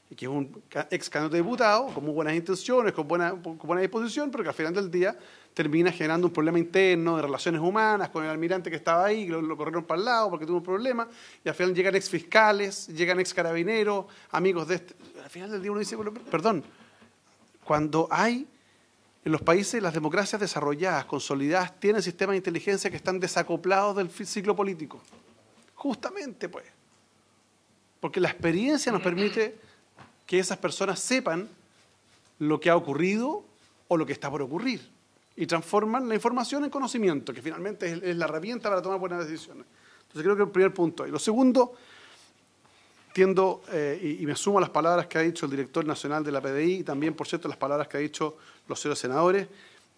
S2: y que es un ex candidato a diputado, con muy buenas intenciones, con buena disposición, pero que al final del día termina generando un problema interno de relaciones humanas con el almirante que estaba ahí, que lo corrieron para el lado porque tuvo un problema, y al final llegan ex fiscales, llegan ex carabineros, amigos de este. Al final del día uno dice, bueno, perdón, cuando hay en los países, las democracias desarrolladas, consolidadas, tienen sistemas de inteligencia que están desacoplados del ciclo político. Justamente, pues. Porque la experiencia nos permite que esas personas sepan lo que ha ocurrido o lo que está por ocurrir y transforman la información en conocimiento, que finalmente es la herramienta para tomar buenas decisiones. Entonces creo que el primer punto. Y lo segundo, entiendo y me sumo a las palabras que ha dicho el director nacional de la PDI y también, por cierto, las palabras que ha dicho los señores senadores.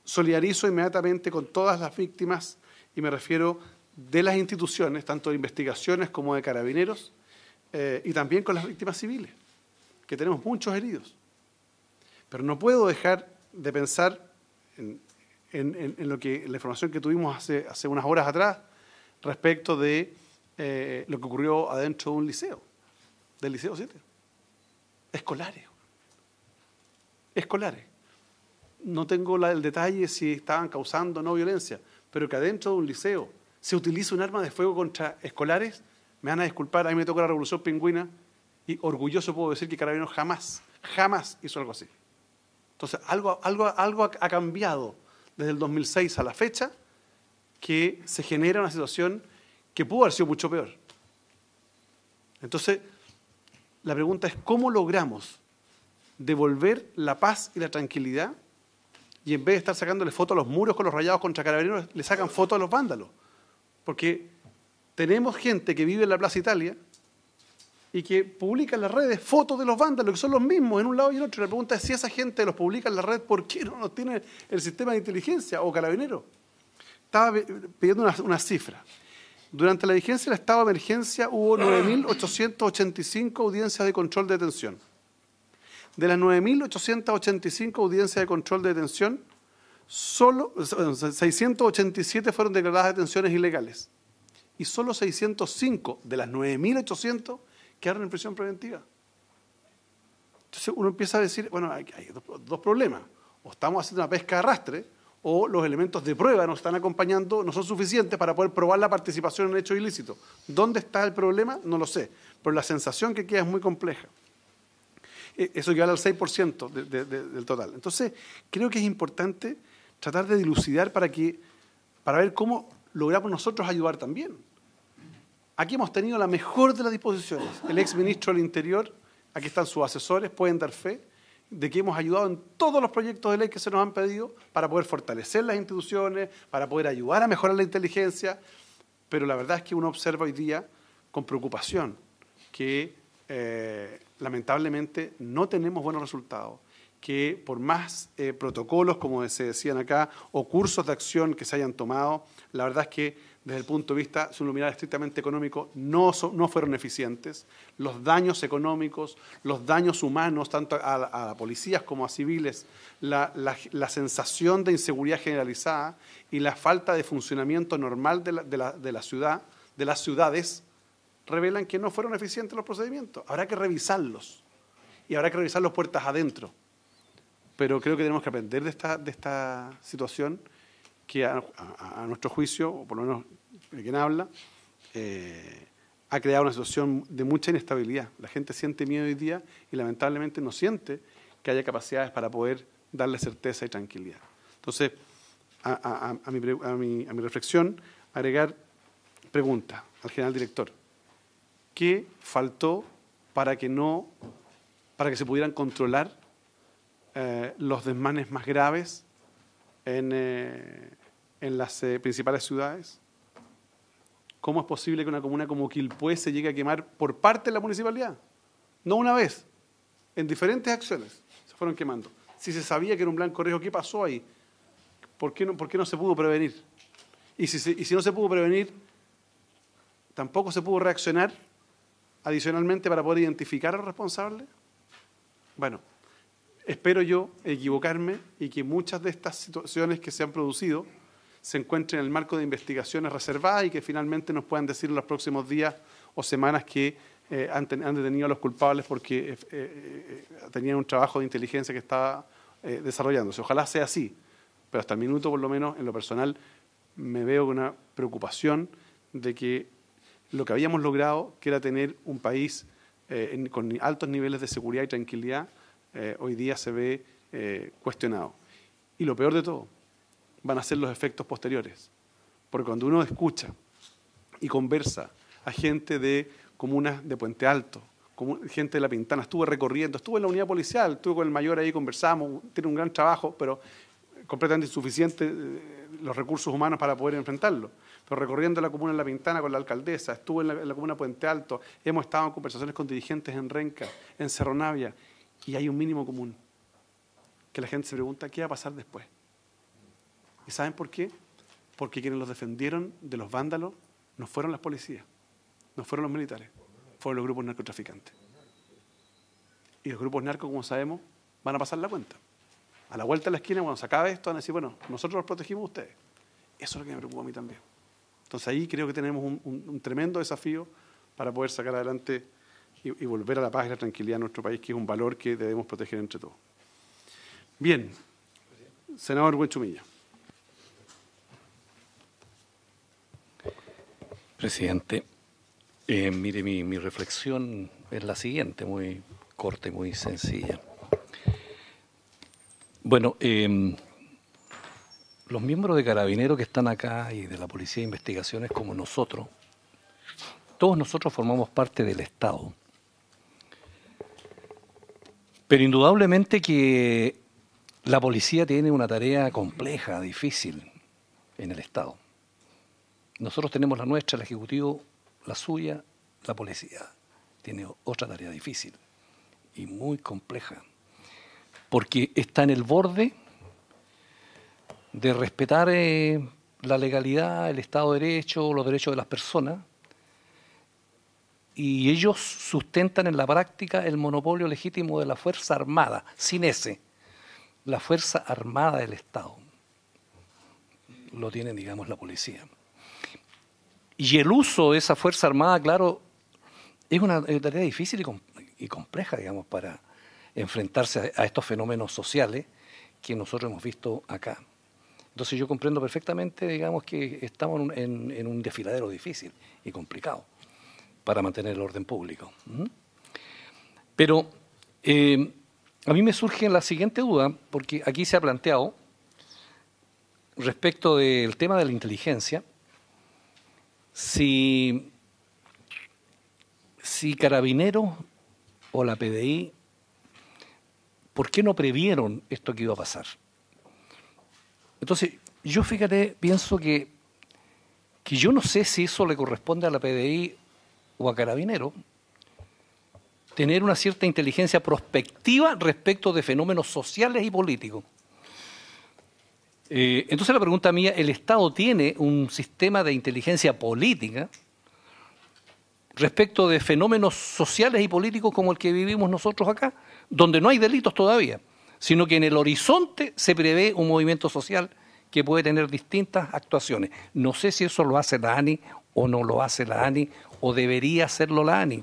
S2: Solidarizo inmediatamente con todas las víctimas y me refiero de las instituciones, tanto de investigaciones como de carabineros, y también con las víctimas civiles, que tenemos muchos heridos. Pero no puedo dejar de pensar en lo que la información que tuvimos hace unas horas atrás respecto de lo que ocurrió adentro de un liceo, del Liceo 7. Escolares. No tengo el detalle si estaban causando o no violencia, pero que adentro de un liceo se utiliza un arma de fuego contra escolares, me van a disculpar, a mí me tocó la Revolución Pingüina y orgulloso puedo decir que Carabineros jamás hizo algo así. Entonces, algo ha cambiado desde el 2006 a la fecha, que se genera una situación que pudo haber sido mucho peor. Entonces, la pregunta es cómo logramos devolver la paz y la tranquilidad y en vez de estar sacándole fotos a los muros con los rayados contra carabineros, le sacan fotos a los vándalos. Porque tenemos gente que vive en la Plaza Italia y que publica en las redes fotos de los vándalos, que son los mismos en un lado y en otro. La pregunta es si esa gente los publica en la red, ¿por qué no los tiene el sistema de inteligencia o carabineros? Estaba pidiendo una cifra. Durante la vigencia del estado de emergencia hubo 9.885 audiencias de control de detención. De las 9.885 audiencias de control de detención, solo 687 fueron declaradas detenciones ilegales. Y solo 605 de las 9.800 quedaron en prisión preventiva. Entonces uno empieza a decir, bueno, hay dos problemas. O estamos haciendo una pesca de arrastre, o los elementos de prueba nos están acompañando, no son suficientes para poder probar la participación en hechos ilícitos. ¿Dónde está el problema? No lo sé, pero la sensación que queda es muy compleja. Eso equivale al 6% del total. Entonces, creo que es importante tratar de dilucidar para ver cómo logramos nosotros ayudar también. Aquí hemos tenido la mejor de las disposiciones. El exministro del Interior, aquí están sus asesores, pueden dar fe de que hemos ayudado en todos los proyectos de ley que se nos han pedido para poder fortalecer las instituciones, para poder ayudar a mejorar la inteligencia, pero la verdad es que uno observa hoy día con preocupación que lamentablemente no tenemos buenos resultados, que por más protocolos, como se decían acá, o cursos de acción que se hayan tomado, la verdad es que desde el punto de vista, si uno mira estrictamente económico, no fueron eficientes. Los daños económicos, los daños humanos, tanto a policías como a civiles, la sensación de inseguridad generalizada y la falta de funcionamiento normal de la ciudad, de las ciudades, revelan que no fueron eficientes los procedimientos. Habrá que revisarlos y habrá que revisarlos puertas adentro. Pero creo que tenemos que aprender de esta situación que a nuestro juicio, o por lo menos de quien habla, ha creado una situación de mucha inestabilidad. La gente siente miedo hoy día y lamentablemente no siente que haya capacidades para poder darle certeza y tranquilidad. Entonces, a mi reflexión, agregar pregunta al general director. ¿Qué faltó para que se pudieran controlar los desmanes más graves en las principales ciudades? ¿Cómo es posible que una comuna como Quilpué se llegue a quemar por parte de la municipalidad? No una vez, en diferentes acciones se fueron quemando. Si se sabía que era un blanco riesgo, ¿qué pasó ahí? ¿Por qué no se pudo prevenir? Y si no se pudo prevenir, ¿tampoco se pudo reaccionar adicionalmente para poder identificar a los responsables? Bueno, espero yo equivocarme y que muchas de estas situaciones que se han producido se encuentren en el marco de investigaciones reservadas y que finalmente nos puedan decir en los próximos días o semanas que han detenido a los culpables porque tenían un trabajo de inteligencia que estaba desarrollándose. Ojalá sea así, pero hasta el minuto, por lo menos, en lo personal, me veo con una preocupación de que lo que habíamos logrado, que era tener un país con altos niveles de seguridad y tranquilidad, hoy día se ve cuestionado. Y lo peor de todo, van a ser los efectos posteriores. Porque cuando uno escucha y conversa a gente de comunas de Puente Alto, gente de La Pintana, estuve recorriendo, estuve en la unidad policial, estuve con el mayor ahí, conversamos, tiene un gran trabajo, pero completamente insuficiente los recursos humanos para poder enfrentarlo. Pero recorriendo la comuna de La Pintana con la alcaldesa, estuve en la comuna de Puente Alto, hemos estado en conversaciones con dirigentes en Renca, en Cerro Navia, y hay un mínimo común, que la gente se pregunta, ¿qué va a pasar después? ¿Y saben por qué? Porque quienes los defendieron de los vándalos no fueron las policías, no fueron los militares, fueron los grupos narcotraficantes. Y los grupos narcos, como sabemos, van a pasar la cuenta. A la vuelta de la esquina, cuando se acabe esto, van a decir, bueno, nosotros los protegimos a ustedes. Eso es lo que me preocupa a mí también. Entonces ahí creo que tenemos un tremendo desafío para poder sacar adelante y volver a la paz y la tranquilidad en nuestro país, que es un valor que debemos proteger entre todos. Bien, senador Huenchumilla.
S8: Presidente, mire, mi reflexión es la siguiente, muy corta y muy sencilla. Bueno, los miembros de Carabineros que están acá y de la Policía de Investigaciones como nosotros, todos nosotros formamos parte del Estado. Pero indudablemente que la policía tiene una tarea compleja, difícil en el Estado. Nosotros tenemos la nuestra, el Ejecutivo, la suya, la policía tiene otra tarea difícil y muy compleja, porque está en el borde de respetar la legalidad, el Estado de Derecho, los derechos de las personas, y ellos sustentan en la práctica el monopolio legítimo de la Fuerza Armada, sin ese, la Fuerza Armada del Estado. Lo tiene, digamos, la policía. Y el uso de esa Fuerza Armada, claro, es una tarea difícil y compleja, digamos, para enfrentarse a estos fenómenos sociales que nosotros hemos visto acá. Entonces yo comprendo perfectamente, digamos, que estamos en un desfiladero difícil y complicado para mantener el orden público. Pero a mí me surge la siguiente duda, porque aquí se ha planteado, respecto del tema de la inteligencia, si Carabineros o la PDI, ¿por qué no previeron esto que iba a pasar? Entonces, yo fíjate, pienso que yo no sé si eso le corresponde a la PDI o a Carabineros, tener una cierta inteligencia prospectiva respecto de fenómenos sociales y políticos. Entonces la pregunta mía, ¿el Estado tiene un sistema de inteligencia política respecto de fenómenos sociales y políticos como el que vivimos nosotros acá, donde no hay delitos todavía, sino que en el horizonte se prevé un movimiento social que puede tener distintas actuaciones? No sé si eso lo hace la ANI o no lo hace la ANI, o debería hacerlo la ANI.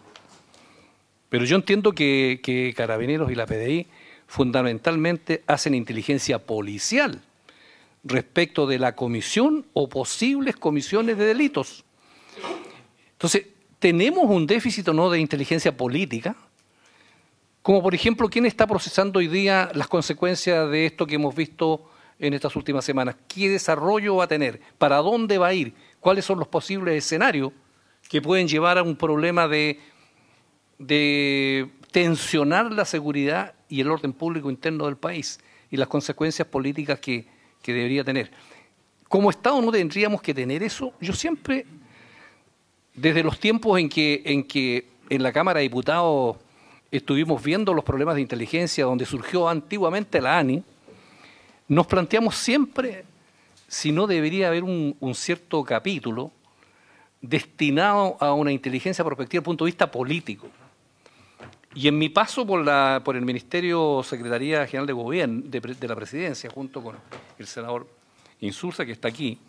S8: Pero yo entiendo que Carabineros y la PDI fundamentalmente hacen inteligencia policial respecto de la comisión o posibles comisiones de delitos. Entonces, ¿tenemos un déficit o no de inteligencia política? Como por ejemplo, ¿quién está procesando hoy día las consecuencias de esto que hemos visto en estas últimas semanas? ¿Qué desarrollo va a tener? ¿Para dónde va a ir? ¿Cuáles son los posibles escenarios que pueden llevar a un problema de tensionar la seguridad y el orden público interno del país y las consecuencias políticas que debería tener? Como Estado no tendríamos que tener eso. Yo siempre, desde los tiempos en que en la Cámara de Diputados estuvimos viendo los problemas de inteligencia donde surgió antiguamente la ANI, nos planteamos siempre si no debería haber un cierto capítulo destinado a una inteligencia prospectiva desde el punto de vista político. Y en mi paso por el Ministerio Secretaría General de Gobierno de la Presidencia, junto con el senador Insulza, que está aquí,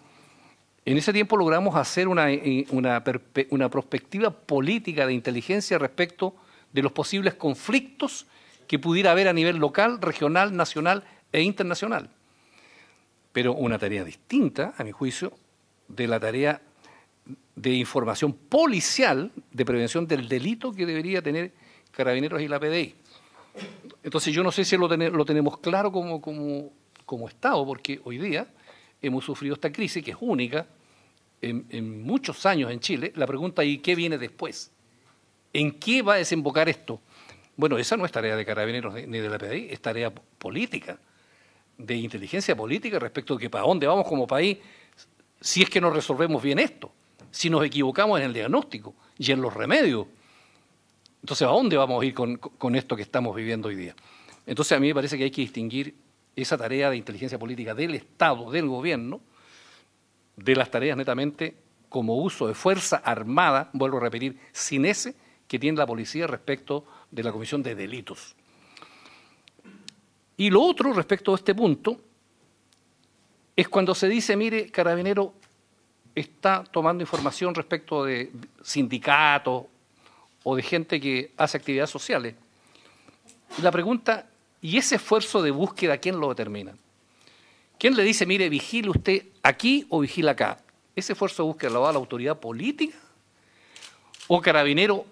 S8: En ese tiempo logramos hacer una perspectiva política de inteligencia respecto de los posibles conflictos que pudiera haber a nivel local, regional, nacional e internacional. Pero una tarea distinta, a mi juicio, de la tarea de información policial de prevención del delito que debería tener Carabineros y la PDI. Entonces yo no sé si lo tenemos claro como Estado, porque hoy día hemos sufrido esta crisis que es única en muchos años en Chile. La pregunta es, ¿qué viene después? ¿En qué va a desembocar esto? Bueno, esa no es tarea de Carabineros ni de la PDI, es tarea política, de inteligencia política respecto de que para dónde vamos como país si es que no resolvemos bien esto, si nos equivocamos en el diagnóstico y en los remedios. Entonces, ¿a dónde vamos a ir con esto que estamos viviendo hoy día? Entonces, a mí me parece que hay que distinguir esa tarea de inteligencia política del Estado, del gobierno, de las tareas netamente como uso de fuerza armada, vuelvo a repetir, sin ese que tiene la policía respecto de la comisión de delitos. Y lo otro respecto a este punto es cuando se dice, mire, Carabinero está tomando información respecto de sindicatos o de gente que hace actividades sociales. Y la pregunta, ¿y ese esfuerzo de búsqueda quién lo determina? ¿Quién le dice, mire, vigile usted aquí o vigila acá? ¿Ese esfuerzo de búsqueda lo da la autoridad política? ¿O Carabinero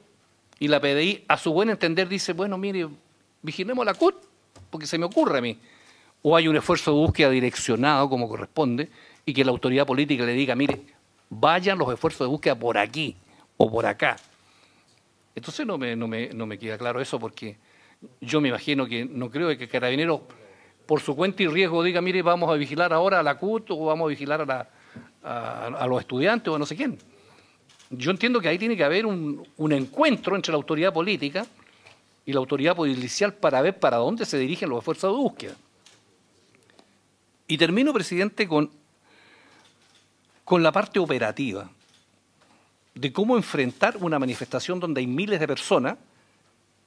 S8: y la PDI, a su buen entender, dice, bueno, mire, vigilemos la CUT, porque se me ocurre a mí? ¿O hay un esfuerzo de búsqueda direccionado como corresponde y que la autoridad política le diga, mire, vayan los esfuerzos de búsqueda por aquí o por acá? Entonces no me queda claro eso, porque yo me imagino que no creo que Carabineros por su cuenta y riesgo diga, mire, vamos a vigilar ahora a la CUT o vamos a vigilar a los estudiantes o a no sé quién. Yo entiendo que ahí tiene que haber un encuentro entre la autoridad política y la autoridad policial para ver para dónde se dirigen los esfuerzos de búsqueda. Y termino, presidente, con la parte operativa de cómo enfrentar una manifestación donde hay miles de personas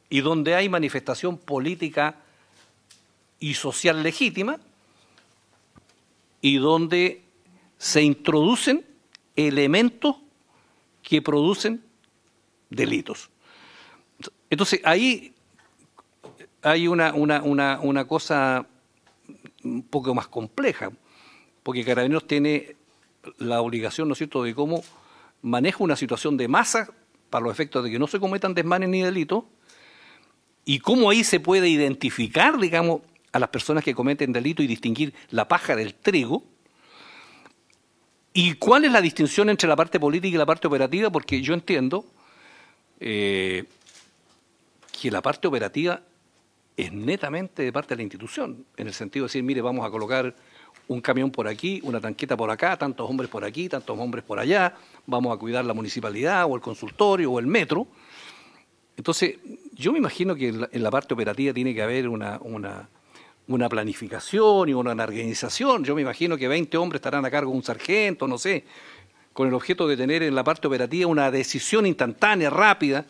S8: y donde hay manifestación política y social legítima y donde se introducen elementos que producen delitos. Entonces, ahí hay una cosa un poco más compleja, porque Carabineros tiene la obligación, ¿no es cierto?, de cómo maneja una situación de masa para los efectos de que no se cometan desmanes ni delitos, y cómo ahí se puede identificar, digamos, a las personas que cometen delito y distinguir la paja del trigo. ¿Y cuál es la distinción entre la parte política y la parte operativa? Porque yo entiendo que la parte operativa es netamente de parte de la institución, en el sentido de decir, mire, vamos a colocar un camión por aquí, una tanqueta por acá, tantos hombres por aquí, tantos hombres por allá, vamos a cuidar la municipalidad o el consultorio o el metro. Entonces, yo me imagino que en la parte operativa tiene que haber una planificación y una organización. Yo me imagino que 20 hombres estarán a cargo de un sargento, no sé, con el objeto de tener en la parte operativa una decisión instantánea, rápida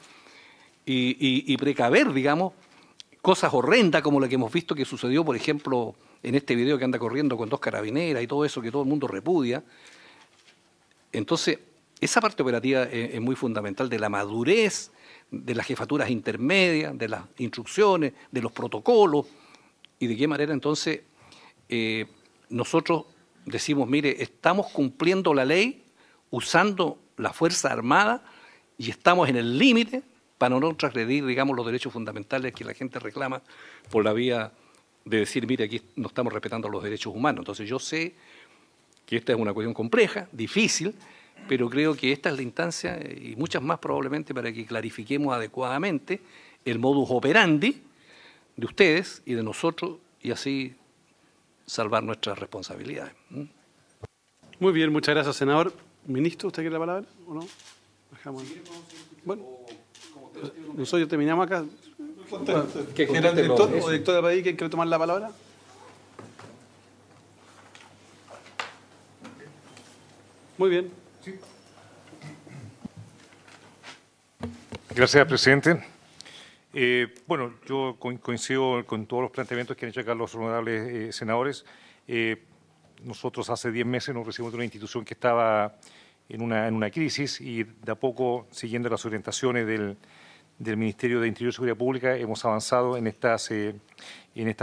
S8: y precaver, digamos, cosas horrendas como la que hemos visto que sucedió, por ejemplo, en este video que anda corriendo con 2 carabineras y todo eso que todo el mundo repudia. Entonces, esa parte operativa es muy fundamental de la madurez, de las jefaturas intermedias, de las instrucciones, de los protocolos, y de qué manera entonces nosotros decimos, mire, estamos cumpliendo la ley usando la Fuerza Armada y estamos en el límite para no transgredir, digamos, los derechos fundamentales que la gente reclama por la vía de decir, mire, aquí no estamos respetando los derechos humanos. Entonces yo sé que esta es una cuestión compleja, difícil, pero creo que esta es la instancia, y muchas más probablemente, para que clarifiquemos adecuadamente el modus operandi de ustedes y de nosotros, y así salvar nuestras responsabilidades.
S2: Muy bien, muchas gracias, senador. Ministro, ¿usted quiere la palabra o no? Dejamos. Bueno, nosotros terminamos acá. ¿Era el director o director de la PDI quien quiere tomar la palabra? Muy bien. Sí.
S5: Gracias, presidente. Bueno, yo coincido con todos los planteamientos que han hecho acá los honorables senadores. nosotros hace 10 meses nos recibimos de una institución que estaba en una crisis y de a poco, siguiendo las orientaciones del Ministerio de Interior y Seguridad Pública, hemos avanzado en estas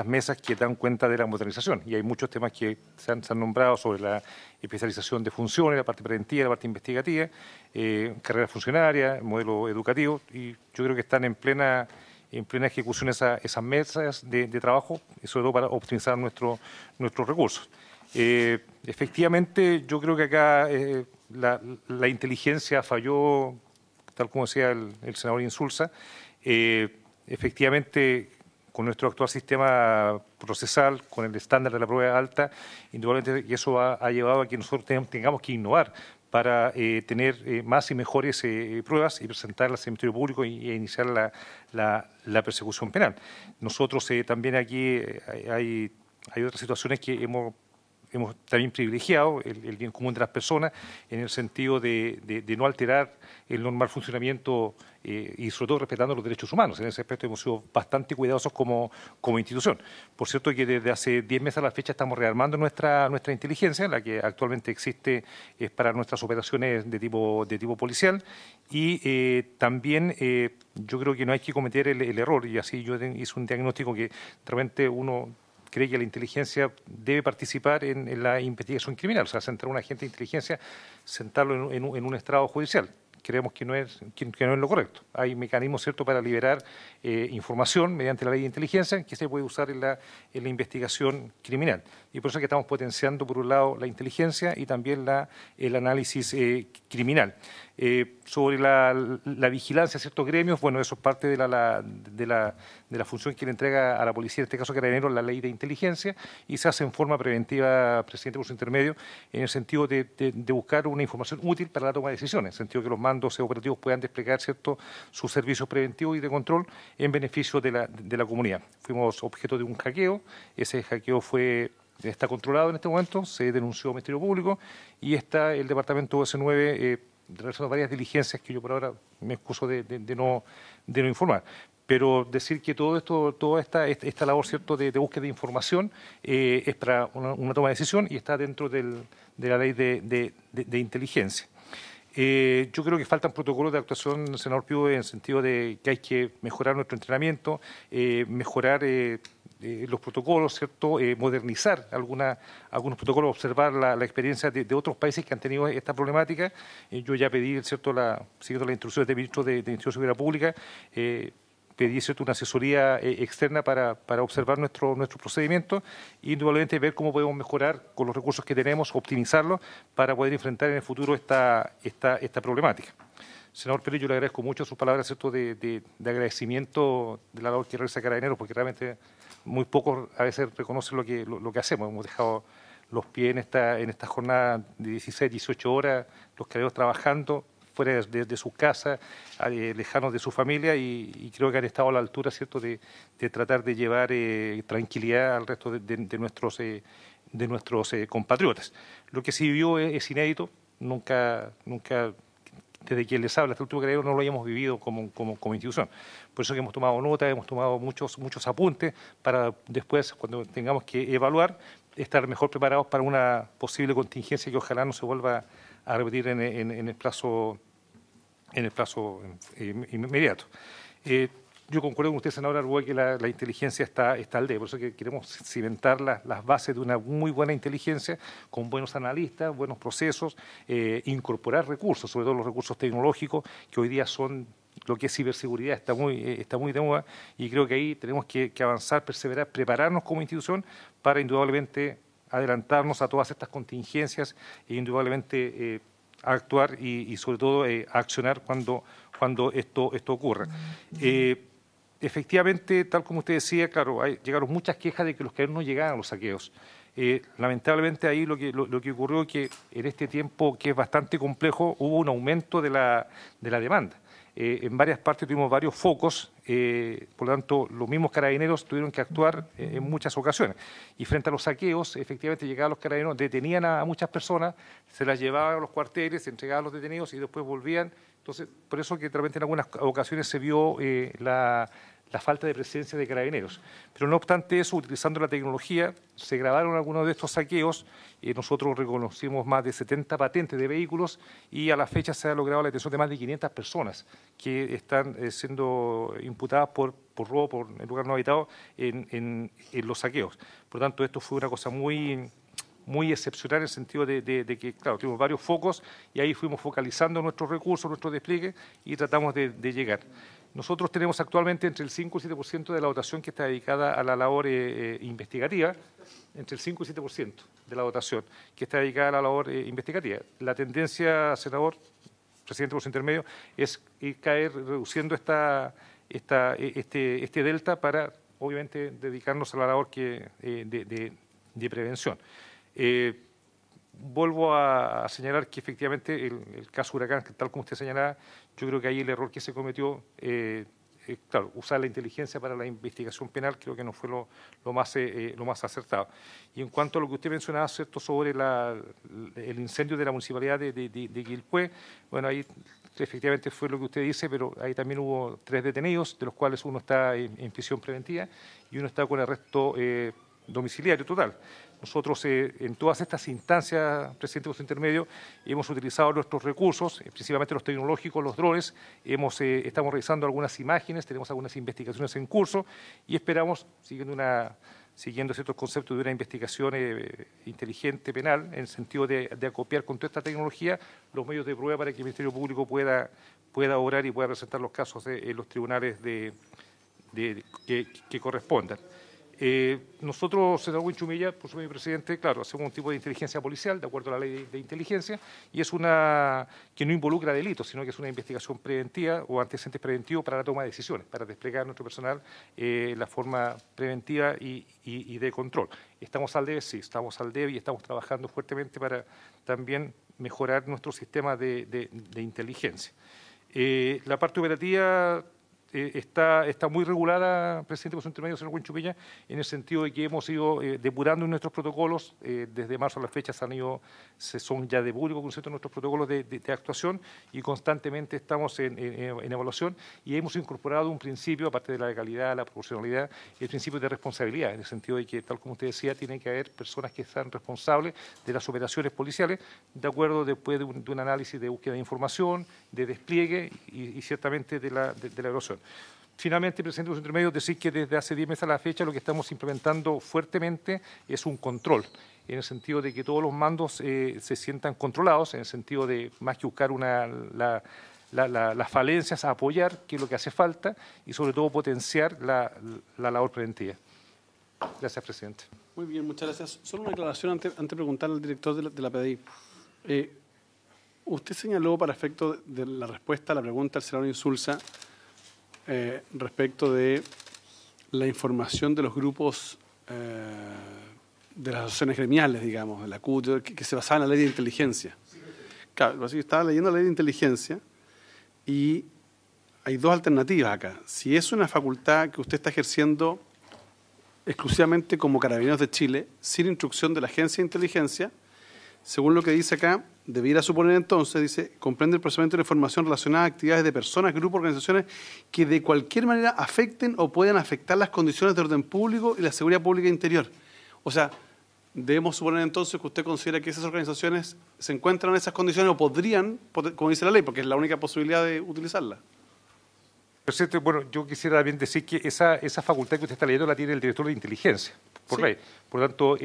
S5: mesas que dan cuenta de la modernización. Y hay muchos temas que se han nombrado sobre la especialización de funciones, la parte preventiva, la parte investigativa, carrera funcionaria, modelo educativo, y yo creo que están en plena ejecución esas mesas de trabajo, y sobre todo para optimizar nuestros recursos. Efectivamente, yo creo que acá la inteligencia falló, tal como decía el senador Insulza. Efectivamente, con nuestro actual sistema procesal, con el estándar de la prueba alta, indudablemente que eso ha llevado a que nosotros tengamos que innovar para tener más y mejores pruebas y presentarlas al Ministerio Público e iniciar la persecución penal. Nosotros también aquí hay otras situaciones que hemos también privilegiado el bien común de las personas en el sentido de no alterar el normal funcionamiento y sobre todo respetando los derechos humanos. En ese aspecto hemos sido bastante cuidadosos como institución. Por cierto que desde hace 10 meses a la fecha estamos rearmando nuestra inteligencia, la que actualmente existe es para nuestras operaciones de tipo policial, y también yo creo que no hay que cometer el error, y así yo hice un diagnóstico que realmente uno cree que la inteligencia debe participar en la investigación criminal, o sea, sentar a un agente de inteligencia, sentarlo en un estrado judicial. Creemos que no es lo correcto. Hay mecanismos, ¿cierto?, para liberar información mediante la ley de inteligencia que se puede usar en la investigación criminal. Y por eso es que estamos potenciando, por un lado, la inteligencia y también el análisis criminal. Sobre la vigilancia de ciertos gremios, bueno, eso es parte de la función que le entrega a la policía, en este caso Carabineros, la ley de inteligencia, y se hace en forma preventiva, presidente, por su intermedio, en el sentido de buscar una información útil para la toma de decisiones, en el sentido que los mandos operativos puedan desplegar, ¿cierto?, sus servicios preventivos y de control en beneficio de la comunidad. Fuimos objeto de un hackeo, ese hackeo está controlado en este momento, se denunció al Ministerio Público y está el Departamento OS9 realizando varias diligencias que yo por ahora me excuso de no informar. Pero decir que toda esta labor, ¿cierto?, de búsqueda de información es para una toma de decisión y está dentro de la ley de inteligencia. Yo creo que faltan protocolos de actuación, senador Pío, en el sentido de que hay que mejorar nuestro entrenamiento, mejorar los protocolos, ¿cierto?, modernizar algunos protocolos, observar la experiencia de otros países que han tenido esta problemática. Yo ya pedí, ¿cierto?, siguiendo las instrucciones del ministro de Interior y Seguridad Pública, pedí, ¿cierto?, una asesoría externa para observar nuestro procedimiento y indudablemente ver cómo podemos mejorar con los recursos que tenemos, optimizarlos para poder enfrentar en el futuro esta problemática. Senador Pérez, yo le agradezco mucho sus palabras, ¿cierto?, de agradecimiento de la labor que realiza Carabineros, porque realmente muy pocos a veces reconocen lo que hacemos. Hemos dejado los pies en esta jornada de 16, 18 horas, los Carabineros trabajando fuera de sus casas, lejanos de su familia, y creo que han estado a la altura, ¿cierto?, de tratar de llevar tranquilidad al resto de nuestros compatriotas. Lo que se vivió es inédito, nunca desde quien les habla, hasta el último Carabinero, no lo hayamos vivido como institución. Por eso que hemos tomado nota, hemos tomado muchos apuntes para después, cuando tengamos que evaluar, estar mejor preparados para una posible contingencia que ojalá no se vuelva a repetir en el plazo inmediato. Yo concuerdo con usted, senador Arboe, que la inteligencia está al debe, por eso que queremos cimentar las bases de una muy buena inteligencia, con buenos analistas, buenos procesos, incorporar recursos, sobre todo los recursos tecnológicos, que hoy día son lo que es ciberseguridad, está muy de moda, y creo que ahí tenemos que avanzar, perseverar, prepararnos como institución para indudablemente adelantarnos a todas estas contingencias e indudablemente actuar y sobre todo accionar cuando esto ocurra. Efectivamente, tal como usted decía, claro, llegaron muchas quejas de que los Carabineros no llegaban a los saqueos. Lamentablemente ahí lo que ocurrió es que en este tiempo, que es bastante complejo, hubo un aumento de la demanda. En varias partes tuvimos varios focos, por lo tanto los mismos Carabineros tuvieron que actuar en muchas ocasiones. Y frente a los saqueos, efectivamente llegaban los Carabineros, detenían a muchas personas, se las llevaban a los cuarteles, se entregaban a los detenidos y después volvían. Entonces, por eso que realmente en algunas ocasiones se vio la la falta de presencia de carabineros. Pero no obstante eso, utilizando la tecnología, se grabaron algunos de estos saqueos. Nosotros reconocimos más de 70 patentes de vehículos y a la fecha se ha logrado la detención de más de 500 personas que están siendo imputadas por robo en lugar no habitado en los saqueos. Por lo tanto, esto fue una cosa muy excepcional en el sentido de que, claro, tuvimos varios focos y ahí fuimos focalizando nuestros recursos, nuestro despliegue y tratamos de llegar. Nosotros tenemos actualmente entre el 5 y el 7% de la dotación que está dedicada a la labor investigativa, entre el 5 y el 7% de la dotación que está dedicada a la labor investigativa. La tendencia, senador, presidente de los intermedios, es caer reduciendo este delta para, obviamente, dedicarnos a la labor de prevención. Vuelvo a señalar que efectivamente el caso Huracán, tal como usted señalaba, yo creo que ahí el error que se cometió, claro, usar la inteligencia para la investigación penal creo que no fue lo más acertado. Y en cuanto a lo que usted mencionaba, ¿cierto?, sobre el incendio de la municipalidad de Quilpué, bueno, ahí efectivamente fue lo que usted dice, pero ahí también hubo 3 detenidos, de los cuales uno está en prisión preventiva y uno está con arresto domiciliario total. Nosotros en todas estas instancias, presidente de los intermedios, hemos utilizado nuestros recursos, principalmente los tecnológicos, los drones, estamos revisando algunas imágenes, tenemos algunas investigaciones en curso y esperamos, siguiendo ciertos conceptos de una investigación inteligente penal, en el sentido de acopiar con toda esta tecnología los medios de prueba para que el Ministerio Público pueda obrar y pueda presentar los casos en los tribunales que correspondan. Nosotros, senador Huinchumilla, por supuesto, presidente, claro, hacemos un tipo de inteligencia policial, de acuerdo a la ley de inteligencia, y es una que no involucra delitos, sino que es una investigación preventiva o antecedentes preventivos para la toma de decisiones, para desplegar nuestro personal la forma preventiva y de control. ¿Estamos al debe? Sí, estamos al debe y estamos trabajando fuertemente para también mejorar nuestro sistema de inteligencia. La parte operativa está muy regulada, presidente de los intermedios, señor Huinchumilla, en el sentido de que hemos ido depurando nuestros protocolos. Desde marzo a la fecha son ya de público concepto nuestros protocolos de actuación y constantemente estamos en evaluación y hemos incorporado un principio, aparte de la legalidad, la proporcionalidad, el principio de responsabilidad, en el sentido de que, tal como usted decía, tiene que haber personas que están responsables de las operaciones policiales, de acuerdo después de un análisis de búsqueda de información, de despliegue y ciertamente de la evaluación. Finalmente, presidente de los intermedios, decir que desde hace 10 meses a la fecha lo que estamos implementando fuertemente es un control, en el sentido de que todos los mandos se sientan controlados, en el sentido de más que buscar las falencias, a apoyar, que es lo que hace falta, y sobre todo potenciar la labor preventiva. Gracias, presidente.
S2: Muy bien, muchas gracias. Solo una aclaración antes de preguntarle al director de la PDI. Usted señaló, para efecto de la respuesta a la pregunta del senador Insulza, respecto de la información de los grupos de las asociaciones gremiales, digamos, de la CUT, que se basaba en la ley de inteligencia. Claro, así estaba leyendo la ley de inteligencia y hay 2 alternativas acá. Si es una facultad que usted está ejerciendo exclusivamente como Carabineros de Chile, sin instrucción de la Agencia de Inteligencia, según lo que dice acá, debiera suponer entonces, dice, comprende el procesamiento de información relacionada a actividades de personas, grupos, organizaciones que de cualquier manera afecten o puedan afectar las condiciones de orden público y la seguridad pública interior. O sea, debemos suponer entonces que usted considera que esas organizaciones se encuentran en esas condiciones o podrían, como dice la ley, porque es la única posibilidad de utilizarla.
S5: Presidente, bueno, yo quisiera también decir que esa facultad que usted está leyendo la tiene el director de inteligencia, por ley. Por lo tanto,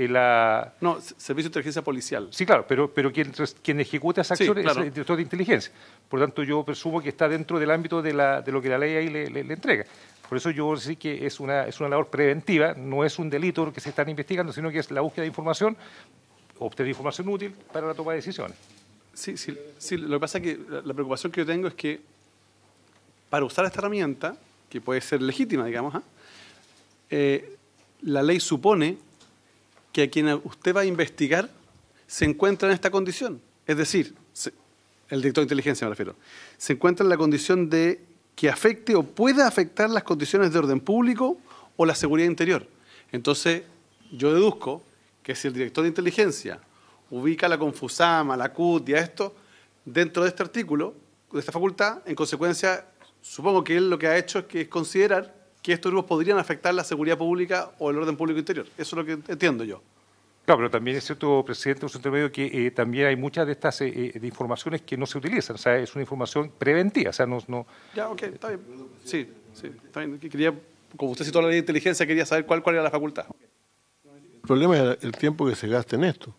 S2: No, Servicio de Inteligencia Policial.
S5: Sí, claro, pero quien ejecuta esa acción
S2: claro,
S5: es el director de inteligencia. Por lo tanto, yo presumo que está dentro del ámbito de lo que la ley ahí le entrega. Por eso yo sí que es una labor preventiva, no es un delito que se están investigando, sino que es la búsqueda de información, obtener información útil para la toma de decisiones.
S2: Sí, lo que pasa es que la preocupación que yo tengo es que para usar esta herramienta, que puede ser legítima, digamos, la ley supone que a quien usted va a investigar se encuentra en esta condición. Es decir, el director de inteligencia me refiero, se encuentra en la condición de que afecte o pueda afectar las condiciones de orden público o la seguridad interior. Entonces, yo deduzco que si el director de inteligencia ubica a la Confusama, a la CUT y a esto dentro de este artículo, de esta facultad, en consecuencia, supongo que él lo que ha hecho es considerar que estos grupos podrían afectar la seguridad pública o el orden público interior. Eso es lo que entiendo yo.
S5: Claro, pero también es cierto, presidente, un centro medio que también hay muchas de estas de informaciones que no se utilizan. O sea, es una información preventiva. O sea, no.
S2: Ya, ok, está bien. Sí, está bien. Quería, como usted citó la ley de inteligencia, quería saber cuál era la facultad.
S4: El problema es el tiempo que se gasta en esto.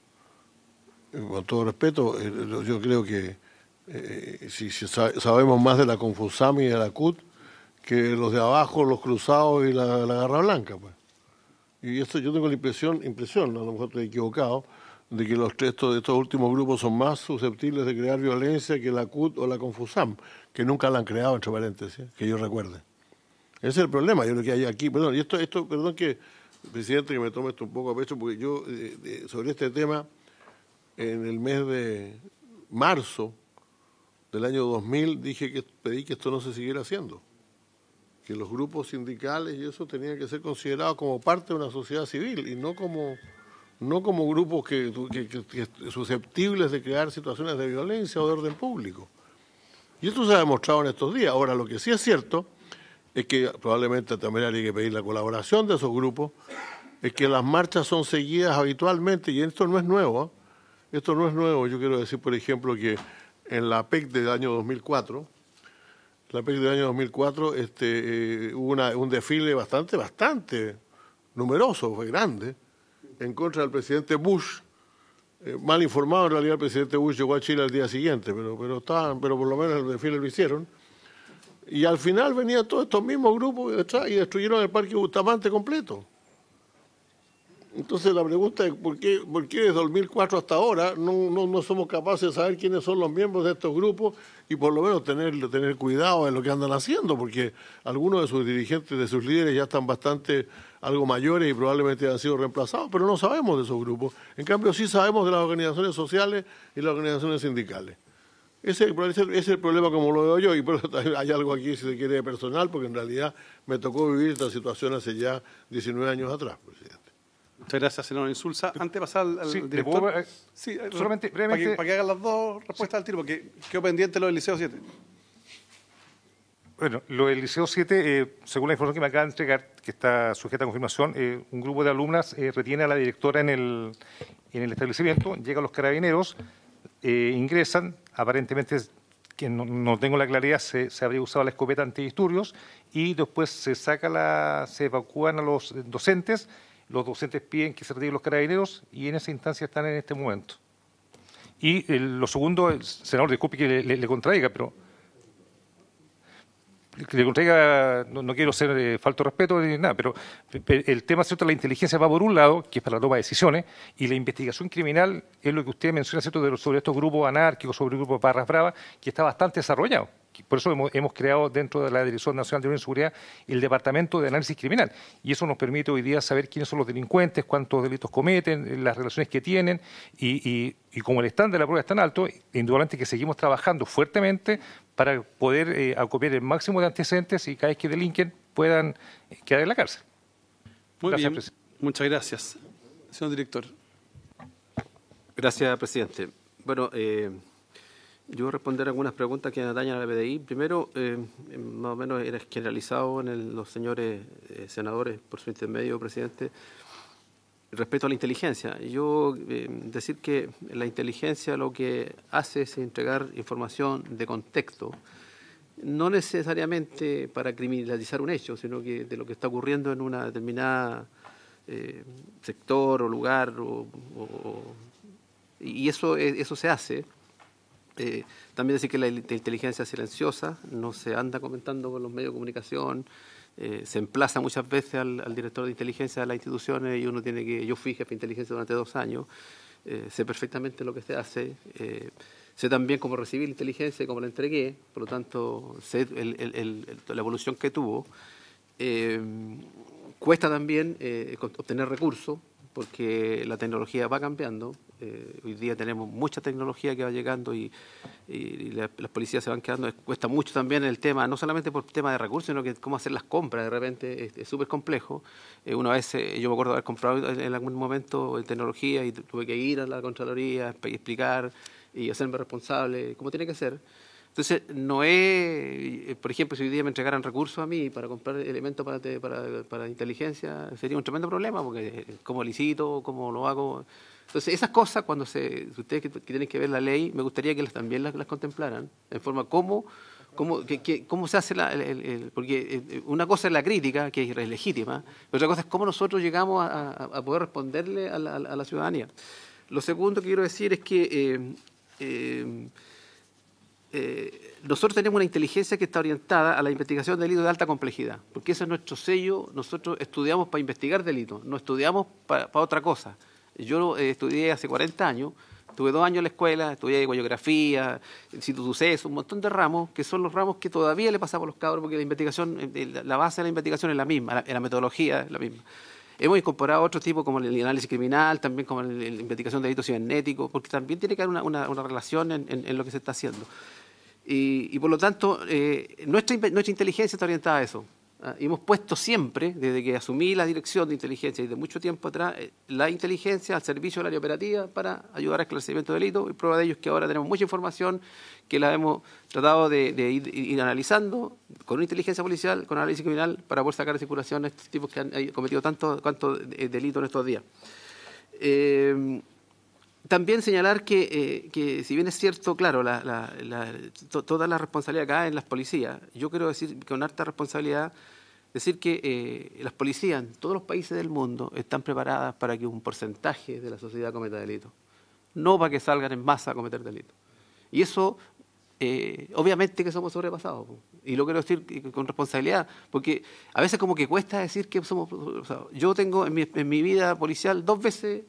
S4: Con todo respeto, yo creo que si sabemos más de la Confusam y de la CUT que los de abajo, los cruzados y la Garra Blanca, pues. Y esto yo tengo la impresión, a lo mejor estoy equivocado, de que estos últimos grupos son más susceptibles de crear violencia que la CUT o la Confusam, que nunca la han creado, entre paréntesis, que yo recuerde. Ese es el problema, yo creo que hay aquí, perdón, y perdón que, presidente, que me tome esto un poco a pecho, porque yo sobre este tema, en el mes de marzo del año 2000, pedí que esto no se siguiera haciendo, que los grupos sindicales y eso tenían que ser considerados como parte de una sociedad civil y no como grupos que susceptibles de crear situaciones de violencia o de orden público. Y esto se ha demostrado en estos días. Ahora, lo que sí es cierto es que probablemente también hay que pedir la colaboración de esos grupos, es que las marchas son seguidas habitualmente, y esto no es nuevo, ¿eh? Esto no es nuevo. Yo quiero decir, por ejemplo, que en la PEC del año 2004, hubo un desfile bastante numeroso, fue grande, en contra del presidente Bush. Mal informado, en realidad el presidente Bush llegó a Chile al día siguiente, pero por lo menos el desfile lo hicieron. Y al final venían todos estos mismos grupos detrás y destruyeron el Parque Bustamante completo. Entonces la pregunta es ¿por qué desde 2004 hasta ahora no somos capaces de saber quiénes son los miembros de estos grupos y por lo menos tener cuidado de lo que andan haciendo? Porque algunos de sus dirigentes, de sus líderes ya están algo mayores y probablemente han sido reemplazados, pero no sabemos de esos grupos. En cambio sí sabemos de las organizaciones sociales y las organizaciones sindicales. Ese es el problema como lo veo yo, y por eso hay algo aquí, si se quiere, personal, porque en realidad me tocó vivir esta situación hace ya 19 años atrás, presidente.
S2: Muchas gracias, senador Insulza. Antes de pasar al
S5: Sí,
S2: director,
S5: solamente brevemente,
S2: para que hagan las dos respuestas al tiro, porque quedó pendiente lo del Liceo 7.
S5: Bueno, lo del Liceo 7, según la información que me acaba de entregar, que está sujeta a confirmación, un grupo de alumnas retiene a la directora en el establecimiento, llegan los carabineros, ingresan, aparentemente, que no tengo la claridad, se habría usado la escopeta antidisturbios, y después se evacúan a los docentes piden que se retiren los carabineros, y en esa instancia están en este momento. Y lo segundo, el senador, disculpe que le contraiga, pero que le contraiga, no quiero ser falto de respeto ni nada, pero el tema, ¿cierto?, de la inteligencia va por un lado, que es para la toma de decisiones, y la investigación criminal es lo que usted menciona, ¿cierto?, sobre estos grupos anárquicos, sobre grupos de barras bravas, que está bastante desarrollado. Por eso hemos creado dentro de la Dirección Nacional de Orden y Seguridad el Departamento de Análisis Criminal, y eso nos permite hoy día saber quiénes son los delincuentes, cuántos delitos cometen, las relaciones que tienen, y como el estándar de la prueba es tan alto, indudablemente que seguimos trabajando fuertemente para poder acopiar el máximo de antecedentes y cada vez que delinquen puedan quedar en la cárcel.
S2: Muy
S5: Gracias,
S2: bien,
S5: presidente.
S2: muchas gracias. Señor director.
S6: Gracias, presidente. Bueno, yo voy a responder algunas preguntas que atañen a la PDI. Primero, más o menos era generalizado en los señores senadores, por su intermedio, presidente, respecto a la inteligencia. Yo decir que la inteligencia lo que hace es entregar información de contexto, no necesariamente para criminalizar un hecho, sino que de lo que está ocurriendo en una determinada sector o lugar, y eso se hace. También decir que la inteligencia es silenciosa, no se anda comentando con los medios de comunicación, se emplaza muchas veces al director de inteligencia de las instituciones y uno tiene que... Yo fui jefe de inteligencia durante 2 años, sé perfectamente lo que se hace, sé también cómo recibir la inteligencia y cómo la entregué, por lo tanto sé la evolución que tuvo. Cuesta también obtener recursos, porque la tecnología va cambiando. Hoy día tenemos mucha tecnología que va llegando y las policías se van quedando. Cuesta mucho también el tema, no solamente por tema de recursos, sino que cómo hacer las compras. De repente es súper complejo. Una vez, yo me acuerdo de haber comprado en algún momento tecnología y tuve que ir a la Contraloría y explicar y hacerme responsable, como tiene que ser. Entonces, no es, por ejemplo, si hoy día me entregaran recursos a mí para comprar elementos para inteligencia, sería un tremendo problema, porque cómo licito, cómo lo hago. Entonces, esas cosas, si ustedes que tienen que ver la ley, me gustaría que también las contemplaran, en forma cómo se hace porque una cosa es la crítica, que es legítima, pero otra cosa es cómo nosotros llegamos a poder responderle a la ciudadanía. Lo segundo que quiero decir es que nosotros tenemos una inteligencia que está orientada a la investigación de delitos de alta complejidad, porque ese es nuestro sello. Nosotros estudiamos para investigar delitos, no estudiamos para otra cosa. Yo estudié hace 40 años, tuve 2 años en la escuela, estudié guayografía, instituto suceso, un montón de ramos, que son los ramos que todavía le pasamos a los cabros, porque la investigación, la base de la investigación es la misma, la metodología es la misma. Hemos incorporado otros tipos como el análisis criminal, también como la investigación de delitos cibernéticos, porque también tiene que haber una relación en lo que se está haciendo. Y por lo tanto, nuestra inteligencia está orientada a eso. Y hemos puesto siempre, desde que asumí la dirección de inteligencia y de mucho tiempo atrás, la inteligencia al servicio del área operativa para ayudar al esclarecimiento de delitos. Y prueba de ello es que ahora tenemos mucha información que la hemos tratado de ir analizando con una inteligencia policial, con análisis criminal, para poder sacar de circulación a estos tipos que han cometido tantos delitos en estos días. También señalar que si bien es cierto, claro, toda la responsabilidad cae en las policías, yo quiero decir con harta responsabilidad, decir que las policías en todos los países del mundo están preparadas para que un porcentaje de la sociedad cometa delitos, no para que salgan en masa a cometer delitos. Y eso, obviamente que somos sobrepasados, y lo quiero decir con responsabilidad, porque a veces como que cuesta decir que somos sobrepasados. Yo tengo en mi vida policial 2 veces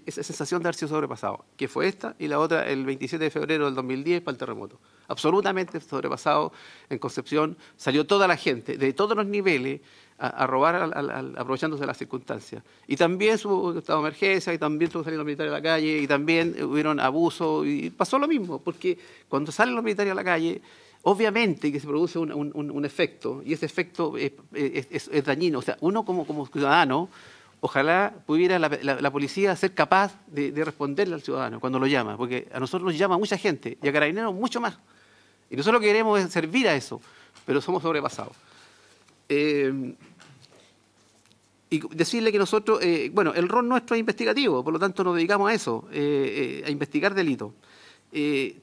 S6: esa sensación de haber sido sobrepasado, que fue esta y la otra el 27 de febrero del 2010 para el terremoto. Absolutamente sobrepasado. En Concepción salió toda la gente, de todos los niveles, a robar aprovechándose de las circunstancias. Y también hubo estado de emergencia, y también estuvo saliendo los militares a la calle, y también hubieron abusos, y pasó lo mismo, porque cuando salen los militares a la calle, obviamente que se produce un efecto, y ese efecto es dañino. O sea, uno como ciudadano, ojalá pudiera la policía ser capaz de responderle al ciudadano cuando lo llama, porque a nosotros nos llama mucha gente y a Carabineros mucho más. Y nosotros lo que queremos es servir a eso, pero somos sobrepasados. Y decirle que nosotros, el rol nuestro es investigativo, por lo tanto nos dedicamos a eso, a investigar delitos.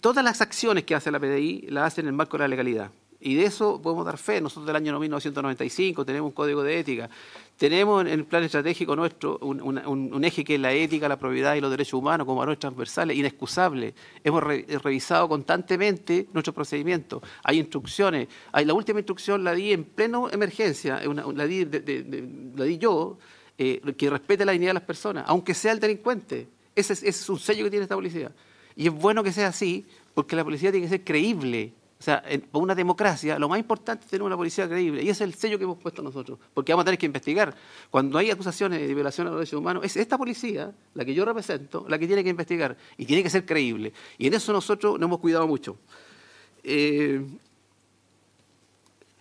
S6: Todas las acciones que hace la PDI las hacen en el marco de la legalidad. Y de eso podemos dar fe. Nosotros del año 1995 tenemos un código de ética. Tenemos en el plan estratégico nuestro un eje que es la ética, la probidad y los derechos humanos como valores transversales, inexcusables. Hemos revisado constantemente nuestros procedimientos. Hay instrucciones. La última instrucción la di en pleno emergencia, la di yo, que respete la dignidad de las personas, aunque sea el delincuente. Ese es un sello que tiene esta policía. Y es bueno que sea así, porque la policía tiene que ser creíble. O sea, para una democracia, lo más importante es tener una policía creíble. Y ese es el sello que hemos puesto nosotros. Porque vamos a tener que investigar. Cuando hay acusaciones de violación a los derechos humanos, es esta policía, la que yo represento, la que tiene que investigar. Y tiene que ser creíble. Y en eso nosotros nos hemos cuidado mucho. En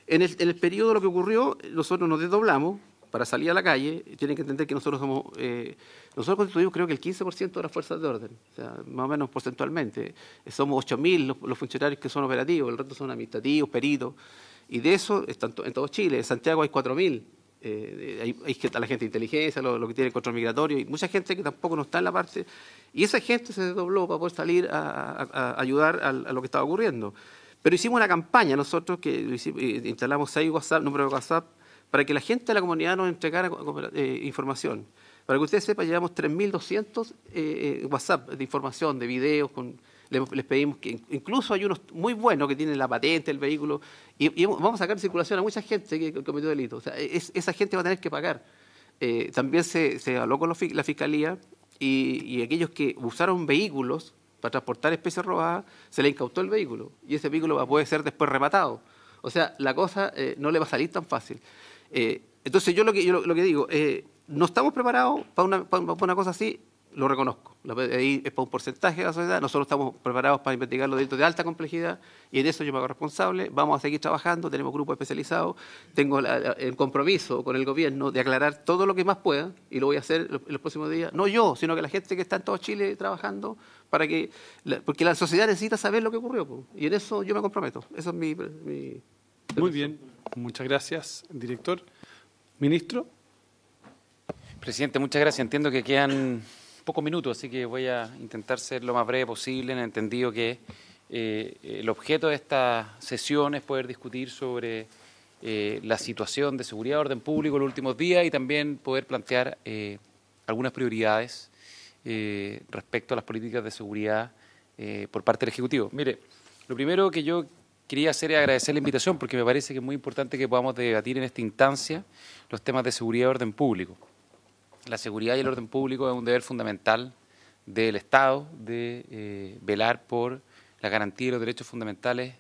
S6: el periodo de lo que ocurrió, nosotros nos desdoblamos para salir a la calle. Tienen que entender que nosotros nosotros constituimos creo que el 15% de las fuerzas de orden, o sea, más o menos porcentualmente. Somos 8.000 los funcionarios que son operativos, el resto son administrativos, peritos, y de eso están en todo Chile. En Santiago hay 4.000, hay la gente de inteligencia, lo que tiene el control migratorio, y mucha gente que tampoco no está en la parte, y esa gente se desdobló para poder salir a ayudar a lo que estaba ocurriendo. Pero hicimos una campaña nosotros, que instalamos 6 números de WhatsApp, para que la gente de la comunidad nos entregara información. Para que ustedes sepan, llevamos 3.200 WhatsApp de información, de videos. Les pedimos que incluso hay unos muy buenos que tienen la patente del vehículo, y vamos a sacar de circulación a mucha gente que cometió delitos. O sea, esa gente va a tener que pagar. También se habló con la Fiscalía, y aquellos que usaron vehículos para transportar especies robadas, se les incautó el vehículo, y ese vehículo va a poder ser después rematado. O sea, la cosa no le va a salir tan fácil. Entonces yo lo que digo, no estamos preparados para una cosa así, lo reconozco. Ahí es para un porcentaje de la sociedad. Nosotros estamos preparados para investigar los delitos de alta complejidad y en eso yo me hago responsable. Vamos a seguir trabajando, tenemos grupos especializados. Tengo el compromiso con el gobierno de aclarar todo lo que más pueda y lo voy a hacer en los próximos días. No yo, sino que la gente que está en todo Chile trabajando porque la sociedad necesita saber lo que ocurrió. Po. Y en eso yo me comprometo. Eso es mi
S2: Muy bien, muchas gracias, director. Ministro.
S9: Presidente, muchas gracias. Entiendo que quedan pocos minutos, así que voy a intentar ser lo más breve posible. En el entendido que el objeto de esta sesión es poder discutir sobre la situación de seguridad y orden público en los últimos días y también poder plantear algunas prioridades respecto a las políticas de seguridad por parte del Ejecutivo. Mire, lo primero que yo quería hacer es agradecer la invitación porque me parece que es muy importante que podamos debatir en esta instancia los temas de seguridad y orden público. La seguridad y el orden público es un deber fundamental del Estado de velar por la garantía de los derechos fundamentales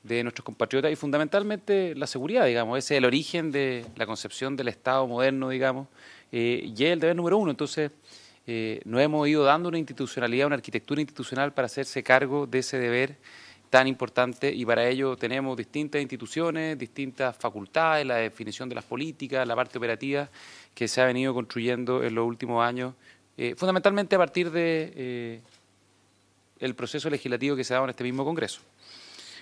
S9: de nuestros compatriotas y fundamentalmente la seguridad, digamos, ese es el origen de la concepción del Estado moderno, digamos, y es el deber número uno. Entonces, nos hemos ido dando una institucionalidad, una arquitectura institucional para hacerse cargo de ese deber tan importante y para ello tenemos distintas instituciones, distintas facultades, la definición de las políticas, la parte operativa que se ha venido construyendo en los últimos años, fundamentalmente a partir de el proceso legislativo que se ha dado en este mismo Congreso.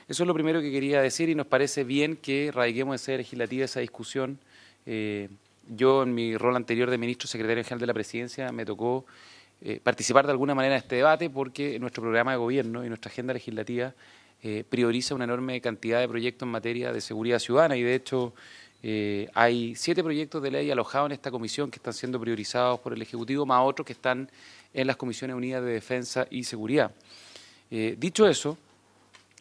S9: Eso es lo primero que quería decir y nos parece bien que radiquemos en sede legislativa esa discusión. Yo en mi rol anterior de ministro secretario general de la Presidencia me tocó participar de alguna manera en este debate porque nuestro programa de gobierno y nuestra agenda legislativa prioriza una enorme cantidad de proyectos en materia de seguridad ciudadana y de hecho hay 7 proyectos de ley alojados en esta comisión que están siendo priorizados por el Ejecutivo, más otros que están en las Comisiones Unidas de Defensa y Seguridad. Dicho eso,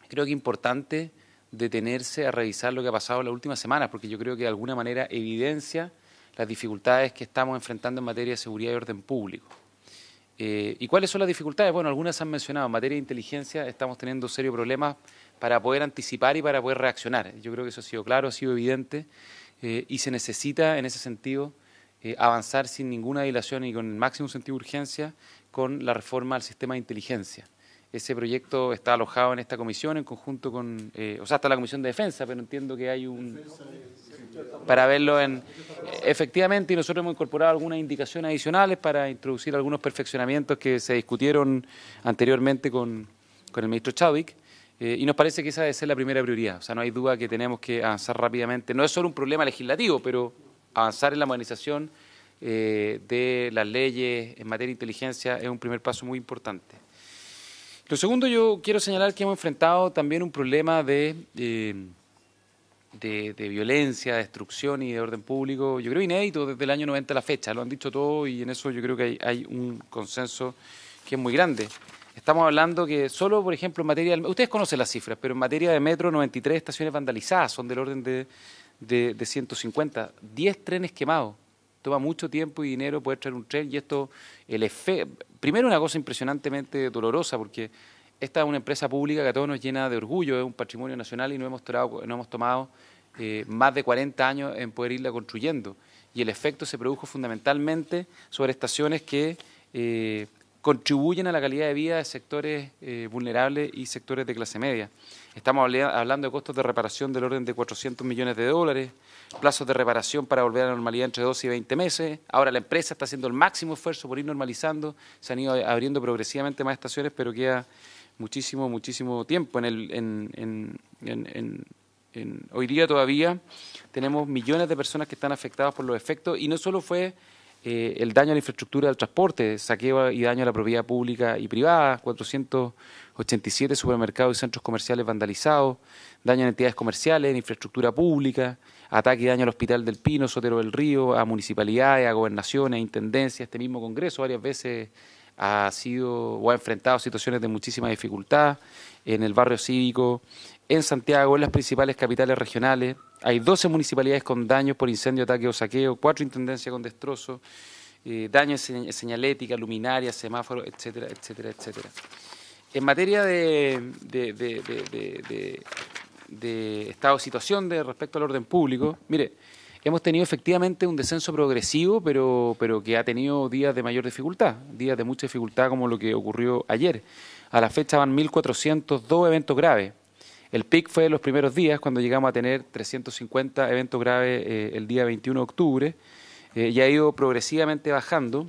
S9: creo que es importante detenerse a revisar lo que ha pasado en las últimas semanas, porque yo creo que de alguna manera evidencia las dificultades que estamos enfrentando en materia de seguridad y orden público. ¿Y cuáles son las dificultades? Bueno, algunas se han mencionado. En materia de inteligencia estamos teniendo serios problemas para poder anticipar y para poder reaccionar. Yo creo que eso ha sido claro, ha sido evidente y se necesita en ese sentido avanzar sin ninguna dilación y con el máximo sentido de urgencia con la reforma al sistema de inteligencia. Ese proyecto está alojado en esta comisión en conjunto con, está la Comisión de Defensa, pero entiendo que hay un... para verlo efectivamente, y nosotros hemos incorporado algunas indicaciones adicionales para introducir algunos perfeccionamientos que se discutieron anteriormente con el ministro Chadwick, y nos parece que esa debe ser la primera prioridad. O sea, no hay duda que tenemos que avanzar rápidamente. No es solo un problema legislativo, pero avanzar en la modernización de las leyes en materia de inteligencia es un primer paso muy importante. Lo segundo, yo quiero señalar que hemos enfrentado también un problema de violencia, de destrucción y de orden público, yo creo inédito desde el año 90 a la fecha, lo han dicho todos y en eso yo creo que hay un consenso que es muy grande. Estamos hablando que solo, por ejemplo, en materia, ustedes conocen las cifras, pero en materia de metro, 93 estaciones vandalizadas, son del orden de 150, 10 trenes quemados. Toma mucho tiempo y dinero poder traer un tren y esto, primero una cosa impresionantemente dolorosa porque esta es una empresa pública que a todos nos llena de orgullo, es un patrimonio nacional y no hemos tomado más de 40 años en poder irla construyendo. Y el efecto se produjo fundamentalmente sobre estaciones que contribuyen a la calidad de vida de sectores vulnerables y sectores de clase media. Estamos hablando de costos de reparación del orden de 400 millones de dólares, plazos de reparación para volver a la normalidad entre 12 y 20 meses. Ahora la empresa está haciendo el máximo esfuerzo por ir normalizando, se han ido abriendo progresivamente más estaciones, pero queda muchísimo tiempo. Hoy día todavía tenemos millones de personas que están afectadas por los efectos y no solo fue el daño a la infraestructura del transporte, saqueo y daño a la propiedad pública y privada, 487 supermercados y centros comerciales vandalizados, daño en entidades comerciales, en infraestructura pública, ataque y daño al Hospital del Pino, Sotero del Río, a municipalidades, a gobernaciones, a intendencias. Este mismo Congreso varias veces ha enfrentado situaciones de muchísima dificultad en el barrio cívico, en Santiago, en las principales capitales regionales. Hay 12 municipalidades con daños por incendio, ataque o saqueo, 4 intendencias con destrozos, daños en señalética, luminarias, semáforos, etcétera, etcétera, etcétera. En materia de estado de situación respecto al orden público, mire, hemos tenido efectivamente un descenso progresivo, pero que ha tenido días de mayor dificultad, días de mucha dificultad como lo que ocurrió ayer. A la fecha van 1.402 eventos graves. El pic fue en los primeros días, cuando llegamos a tener 350 eventos graves el día 21 de octubre, y ha ido progresivamente bajando.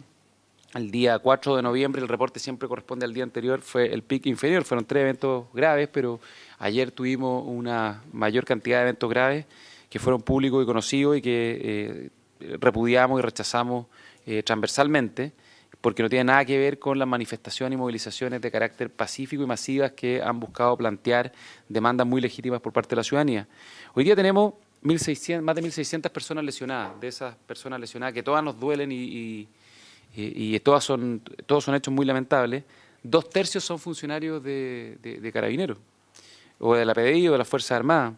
S9: El día 4 de noviembre, el reporte siempre corresponde al día anterior, fue el pic inferior, fueron 3 eventos graves, pero ayer tuvimos una mayor cantidad de eventos graves que fueron públicos y conocidos y que repudiamos y rechazamos transversalmente, porque no tiene nada que ver con las manifestaciones y movilizaciones de carácter pacífico y masivas que han buscado plantear demandas muy legítimas por parte de la ciudadanía. Hoy día tenemos más de 1.600 personas lesionadas. De esas personas lesionadas, que todas nos duelen y todos son hechos muy lamentables, 2/3 son funcionarios de Carabineros, o de la PDI o de las Fuerzas Armadas.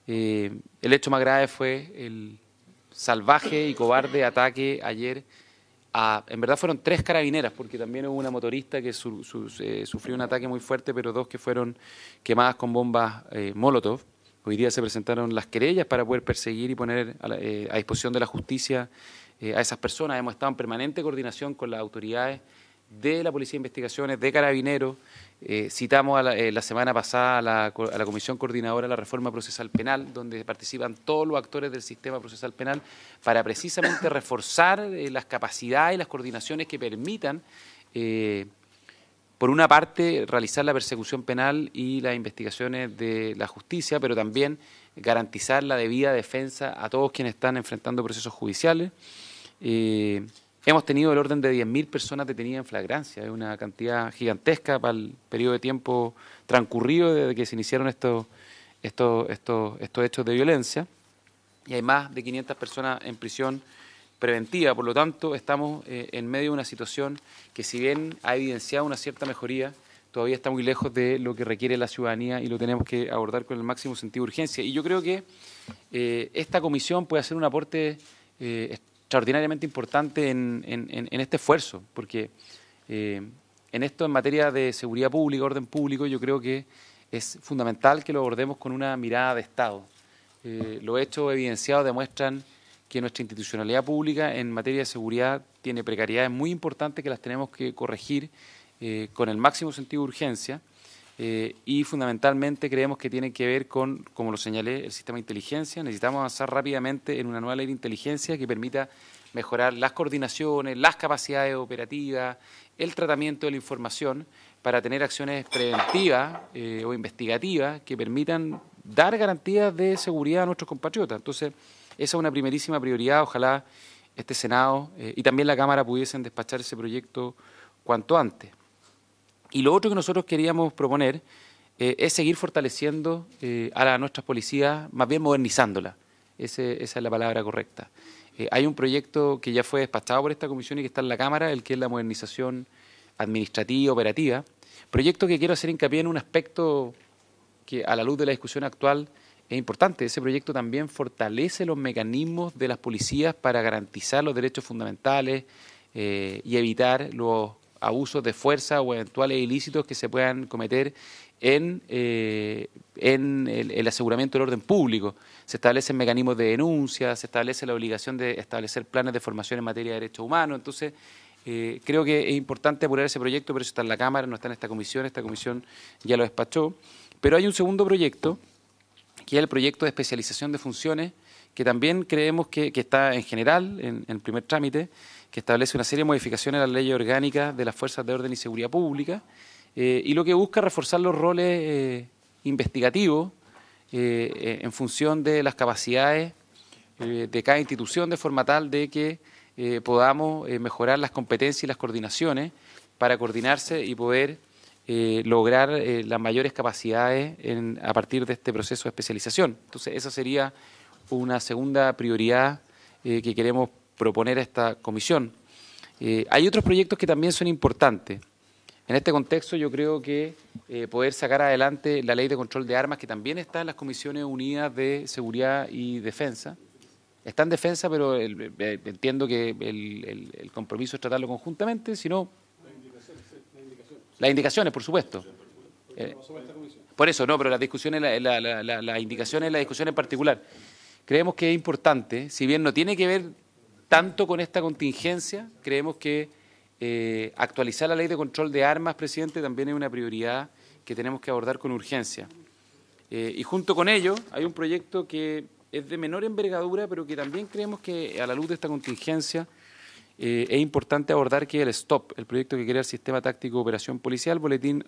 S9: El hecho más grave fue el salvaje y cobarde ataque ayer en verdad fueron 3 carabineras, porque también hubo una motorista que sufrió un ataque muy fuerte, pero 2 que fueron quemadas con bombas Molotov. Hoy día se presentaron las querellas para poder perseguir y poner a disposición de la justicia a esas personas. Hemos estado en permanente coordinación con las autoridades de la Policía de Investigaciones, de Carabineros. Citamos la semana pasada a la Comisión Coordinadora de la Reforma Procesal Penal, donde participan todos los actores del sistema procesal penal, para precisamente reforzar las capacidades y las coordinaciones que permitan, por una parte, realizar la persecución penal y las investigaciones de la justicia, pero también garantizar la debida defensa a todos quienes están enfrentando procesos judiciales. Hemos tenido el orden de 10.000 personas detenidas en flagrancia, es una cantidad gigantesca para el periodo de tiempo transcurrido desde que se iniciaron estos hechos de violencia, y hay más de 500 personas en prisión preventiva. Por lo tanto, estamos en medio de una situación que, si bien ha evidenciado una cierta mejoría, todavía está muy lejos de lo que requiere la ciudadanía y lo tenemos que abordar con el máximo sentido de urgencia. Y yo creo que esta comisión puede hacer un aporte extraordinariamente importante en este esfuerzo, porque en esto, en materia de seguridad pública, orden público, yo creo que es fundamental que lo abordemos con una mirada de Estado. Los hechos evidenciados demuestran que nuestra institucionalidad pública en materia de seguridad tiene precariedades muy importantes que las tenemos que corregir con el máximo sentido de urgencia, y fundamentalmente creemos que tienen que ver con, como lo señalé, el sistema de inteligencia. Necesitamos avanzar rápidamente en una nueva ley de inteligencia que permita mejorar las coordinaciones, las capacidades operativas, el tratamiento de la información, para tener acciones preventivas o investigativas que permitan dar garantías de seguridad a nuestros compatriotas. Entonces, esa es una primerísima prioridad. Ojalá este Senado y también la Cámara pudiesen despachar ese proyecto cuanto antes. Y lo otro que nosotros queríamos proponer es seguir fortaleciendo a nuestras policías, más bien modernizándolas. Esa es la palabra correcta. Hay un proyecto que ya fue despachado por esta comisión y que está en la Cámara, el que es la modernización administrativa, operativa. Proyecto que quiero hacer hincapié en un aspecto que, a la luz de la discusión actual, es importante. Ese proyecto también fortalece los mecanismos de las policías para garantizar los derechos fundamentales y evitar los abusos de fuerza o eventuales ilícitos que se puedan cometer en el aseguramiento del orden público. Se establecen mecanismos de denuncia, se establece la obligación de establecer planes de formación en materia de derechos humanos. Entonces, creo que es importante apurar ese proyecto, pero eso está en la Cámara, no está en esta comisión ya lo despachó. Pero hay un segundo proyecto, que es el proyecto de especialización de funciones, que también creemos que está en general, en el primer trámite, que establece una serie de modificaciones a la ley orgánica de las Fuerzas de Orden y Seguridad Pública, y lo que busca es reforzar los roles investigativos en función de las capacidades de cada institución, de forma tal de que podamos mejorar las competencias y las coordinaciones para coordinarse y poder lograr las mayores capacidades a partir de este proceso de especialización. Entonces, esa sería una segunda prioridad que queremos proponer a esta comisión. Hay otros proyectos que también son importantes. En este contexto, yo creo que poder sacar adelante la ley de control de armas, que también está en las Comisiones Unidas de Seguridad y Defensa. Está en defensa, pero entiendo que el compromiso es tratarlo conjuntamente, si no... Las indicaciones, por supuesto. Por eso, no, pero las discusiones, las indicaciones, la discusión en particular. creemos que es importante, si bien no tiene que ver tanto con esta contingencia, creemos que actualizar la ley de control de armas, presidente, también es una prioridad que tenemos que abordar con urgencia. Y junto con ello hay un proyecto que es de menor envergadura, pero que también creemos que a la luz de esta contingencia es importante abordar, que es el STOP, el proyecto que crea el Sistema Táctico de Operación Policial, boletín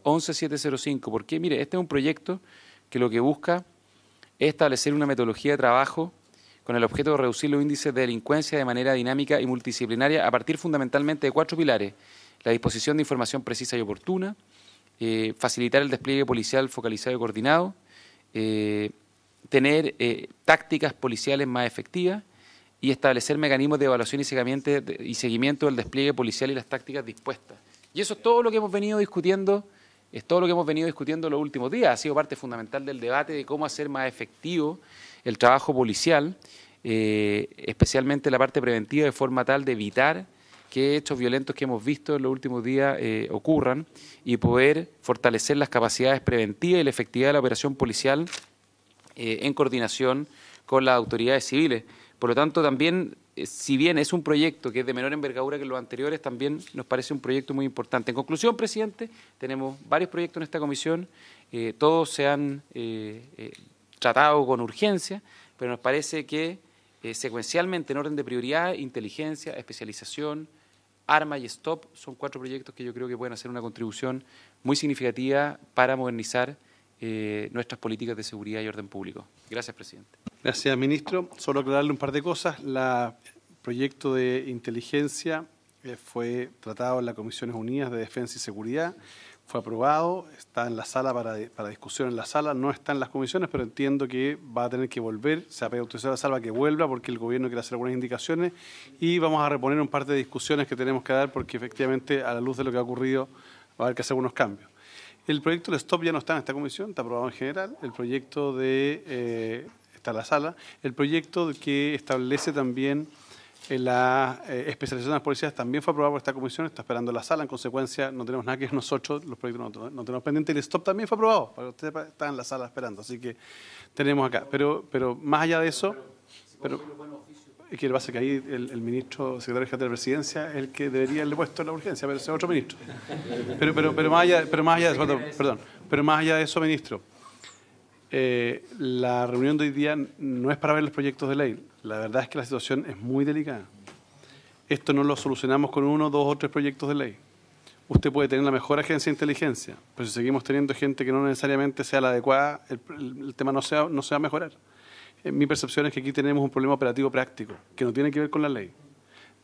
S9: 11705. Porque, mire, este es un proyecto que lo que busca es establecer una metodología de trabajo con el objeto de reducir los índices de delincuencia de manera dinámica y multidisciplinaria a partir fundamentalmente de 4 pilares: la disposición de información precisa y oportuna, facilitar el despliegue policial focalizado y coordinado, tener tácticas policiales más efectivas y establecer mecanismos de evaluación y seguimiento del despliegue policial y las tácticas dispuestas. Y eso es todo lo que hemos venido discutiendo, los últimos días. Ha sido parte fundamental del debate de cómo hacer más efectivo el trabajo policial, especialmente la parte preventiva, de forma tal de evitar que hechos violentos que hemos visto en los últimos días ocurran, y poder fortalecer las capacidades preventivas y la efectividad de la operación policial en coordinación con las autoridades civiles. Por lo tanto, también, si bien es un proyecto que es de menor envergadura que los anteriores, también nos parece un proyecto muy importante. En conclusión, presidente, tenemos varios proyectos en esta comisión, todos se han tratado con urgencia, pero nos parece que secuencialmente, en orden de prioridad, inteligencia, especialización, arma y stop, son 4 proyectos que yo creo que pueden hacer una contribución muy significativa para modernizar nuestras políticas de seguridad y orden público. Gracias, presidente.
S2: Gracias, ministro. Solo aclararle un par de cosas. El proyecto de inteligencia fue tratado en las Comisiones Unidas de Defensa y Seguridad, fue aprobado, está en la sala para discusión en la sala, no está en las comisiones, pero entiendo que va a tener que volver, se ha pedido autorizado a la sala que vuelva porque el gobierno quiere hacer algunas indicaciones, y vamos a reponer un par de discusiones que tenemos que dar porque efectivamente, a la luz de lo que ha ocurrido, va a haber que hacer algunos cambios. El proyecto del STOP ya no está en esta comisión, está aprobado en general. El proyecto está en la sala. El proyecto que establece también la especialización de las policías también fue aprobado por esta comisión, está esperando la sala. En consecuencia, no tenemos nada que ver nosotros, los proyectos no tenemos pendiente. El STOP también fue aprobado, para usted está en la sala esperando, así que tenemos acá. Pero más allá de eso, es que pasa que ahí el ministro secretario general de la Presidencia es el que debería haberle puesto la urgencia, pero ese es otro ministro. Pero más allá de eso, ministro, la reunión de hoy día no es para ver los proyectos de ley. La verdad es que la situación es muy delicada. Esto no lo solucionamos con 1, 2 o 3 proyectos de ley. Usted puede tener la mejor agencia de inteligencia, pero si seguimos teniendo gente que no necesariamente sea la adecuada, el tema no se va a mejorar. Mi percepción es que aquí tenemos un problema operativo práctico, que no tiene que ver con la ley.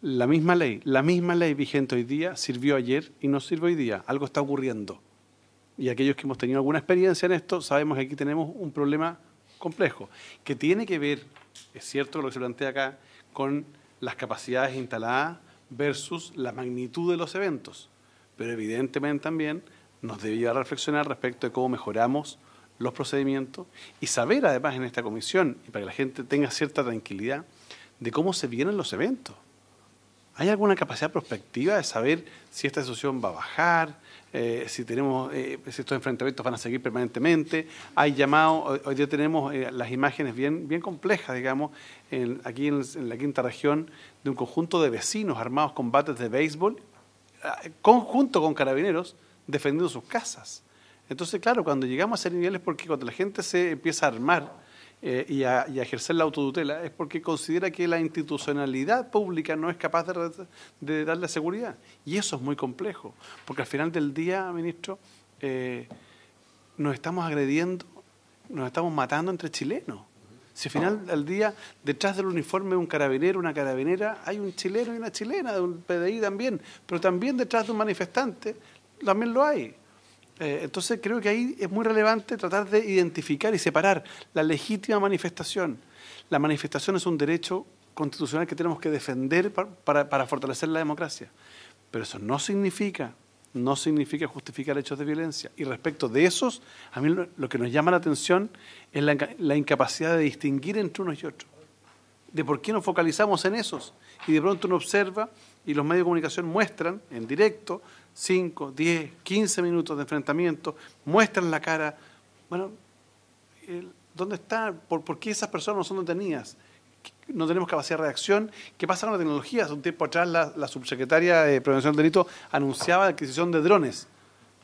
S2: La misma ley vigente hoy día sirvió ayer y no sirve hoy día. Algo está ocurriendo. Y aquellos que hemos tenido alguna experiencia en esto, sabemos que aquí tenemos un problema complejo, que tiene que ver, es cierto lo que se plantea acá, con las capacidades instaladas versus la magnitud de los eventos. Pero evidentemente también nos debe llevar a reflexionar respecto de cómo mejoramos los procedimientos y saber además en esta comisión, y para que la gente tenga cierta tranquilidad, de cómo se vienen los eventos. ¿Hay alguna capacidad prospectiva de saber si esta situación va a bajar, si estos enfrentamientos van a seguir permanentemente? Hay llamados, hoy día tenemos las imágenes bien complejas, digamos, aquí en la quinta región, de un conjunto de vecinos armados con bates de béisbol, conjunto con carabineros, defendiendo sus casas. Entonces, claro, cuando llegamos a ese nivel es porque cuando la gente se empieza a armar y a ejercer la autotutela, es porque considera que la institucionalidad pública no es capaz de darle seguridad. Y eso es muy complejo, porque al final del día, ministro, nos estamos agrediendo, nos estamos matando entre chilenos. Si al final del día, detrás del uniforme de un carabinero, una carabinera, hay un chileno y una chilena, de un PDI también, pero también detrás de un manifestante también lo hay. Entonces creo que ahí es muy relevante tratar de identificar y separar la legítima manifestación. La manifestación es un derecho constitucional que tenemos que defender para fortalecer la democracia. Pero eso no significa justificar hechos de violencia. Y respecto de esos, a mí lo que nos llama la atención es la incapacidad de distinguir entre unos y otros. De por qué nos focalizamos en esos. Y de pronto uno observa y los medios de comunicación muestran en directo 5, 10, 15 minutos de enfrentamiento, muestran la cara. Bueno, ¿Dónde están? ¿Por qué esas personas no son detenidas? No tenemos capacidad de reacción. ¿Qué pasa con la tecnología? Hace un tiempo atrás la subsecretaria de Prevención del Delito anunciaba la adquisición de drones.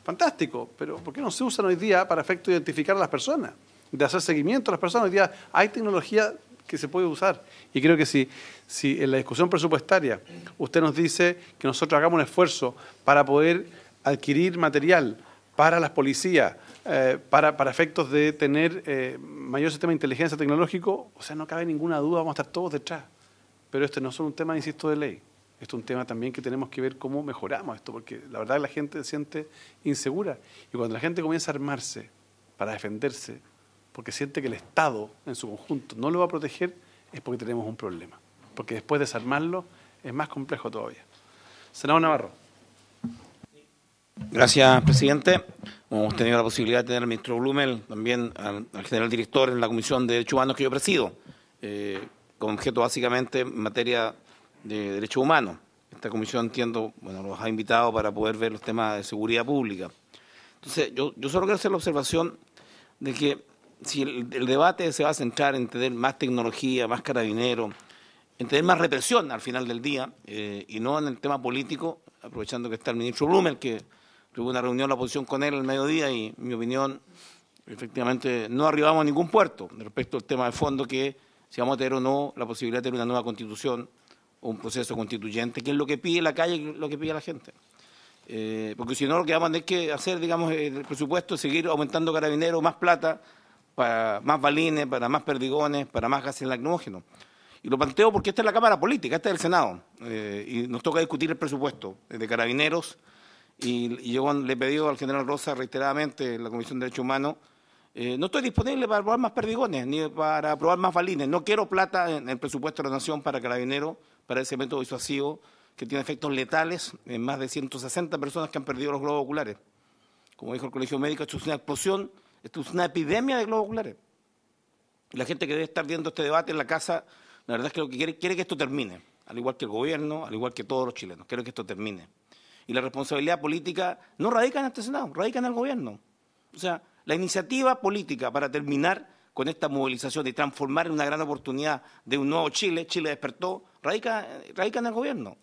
S2: Fantástico, pero ¿por qué no se usan hoy día para efecto de identificar a las personas? De hacer seguimiento a las personas. Hoy día hay tecnología que se puede usar. Y creo que si en la discusión presupuestaria usted nos dice que nosotros hagamos un esfuerzo para poder adquirir material para las policías, para efectos de tener mayor sistema de inteligencia tecnológico, o sea, no cabe ninguna duda, vamos a estar todos detrás. Pero este no es solo un tema, insisto, de ley. Esto es un tema también que tenemos que ver cómo mejoramos esto, porque la verdad es que la gente se siente insegura. Y cuando la gente comienza a armarse para defenderse, porque siente que el Estado en su conjunto no lo va a proteger, es porque tenemos un problema. Porque después de desarmarlo es más complejo todavía. Senador Navarro.
S10: Gracias, presidente. Hemos tenido la posibilidad de tener al ministro Blumel, también al general director en la Comisión de Derechos Humanos que yo presido, con objeto básicamente en materia de derechos humanos. Esta comisión, entiendo, los ha invitado para poder ver los temas de seguridad pública. Entonces, yo solo quiero hacer la observación de que si el debate se va a centrar en tener más tecnología, más carabineros, en tener más represión al final del día, y no en el tema político, aprovechando que está el ministro Blumel, que tuve una reunión la oposición con él al mediodía y, en mi opinión, efectivamente no arribamos a ningún puerto respecto al tema de fondo, que si vamos a tener o no la posibilidad de tener una nueva constitución o un proceso constituyente, que es lo que pide la calle y lo que pide la gente. Porque si no, lo que vamos a tener que hacer, digamos, el presupuesto es seguir aumentando carabineros, más plata, para más balines, para más perdigones, para más gases lacrimógenos. Y lo planteo porque esta es la Cámara Política, esta es el Senado, y nos toca discutir el presupuesto de carabineros, y yo le he pedido al general Rosa reiteradamente en la Comisión de Derechos Humanos, no estoy disponible para aprobar más perdigones, ni para aprobar más balines, no quiero plata en el presupuesto de la Nación para carabineros, para ese método disuasivo que tiene efectos letales en más de 160 personas que han perdido los globos oculares. Como dijo el Colegio Médico, esto es una explosión, esto es una epidemia de globos oculares. Y la gente que debe estar viendo este debate en la casa, la verdad es que lo que quiere que esto termine, al igual que el gobierno, al igual que todos los chilenos, quiero que esto termine. Y la responsabilidad política no radica en este Senado, radica en el gobierno. O sea, la iniciativa política para terminar con esta movilización y transformar en una gran oportunidad de un nuevo Chile, Chile despertó, radica en el gobierno.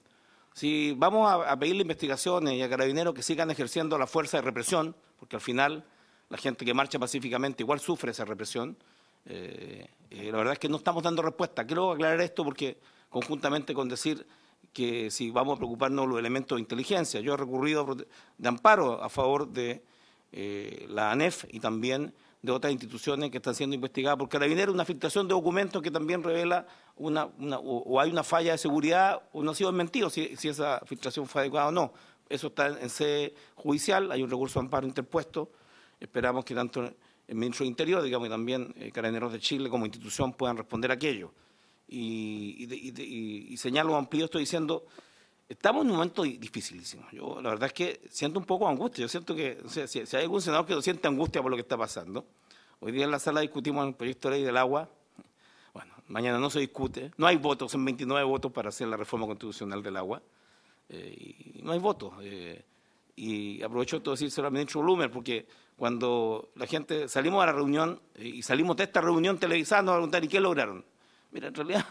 S10: Si vamos a pedirle investigaciones y a carabineros que sigan ejerciendo la fuerza de represión, porque al final la gente que marcha pacíficamente igual sufre esa represión, la verdad es que no estamos dando respuesta. Quiero aclarar esto porque conjuntamente con decir que si vamos a preocuparnos de los elementos de inteligencia, yo he recurrido de amparo a favor de la ANEF y también de otras instituciones que están siendo investigadas por Carabineros, una filtración de documentos que también revela o hay una falla de seguridad o no ha sido desmentido si esa filtración fue adecuada o no. Eso está en sede judicial, hay un recurso de amparo interpuesto, esperamos que tanto el ministro de Interior, digamos, y también Carabineros de Chile como institución puedan responder a aquello. Y señalo amplio, estoy diciendo, estamos en un momento dificilísimo. Yo la verdad es que siento un poco de angustia. Yo siento que, o sea, si hay algún senador que siente angustia por lo que está pasando, hoy día en la sala discutimos el proyecto de ley del agua, bueno, mañana no se discute, no hay votos, son 29 votos para hacer la reforma constitucional del agua, y no hay votos. Y aprovecho esto de decírselo al ministro Blumel, porque cuando la gente salimos a la reunión y salimos de esta reunión televisada, nos van a preguntar, ¿y qué lograron? Mira, en realidad,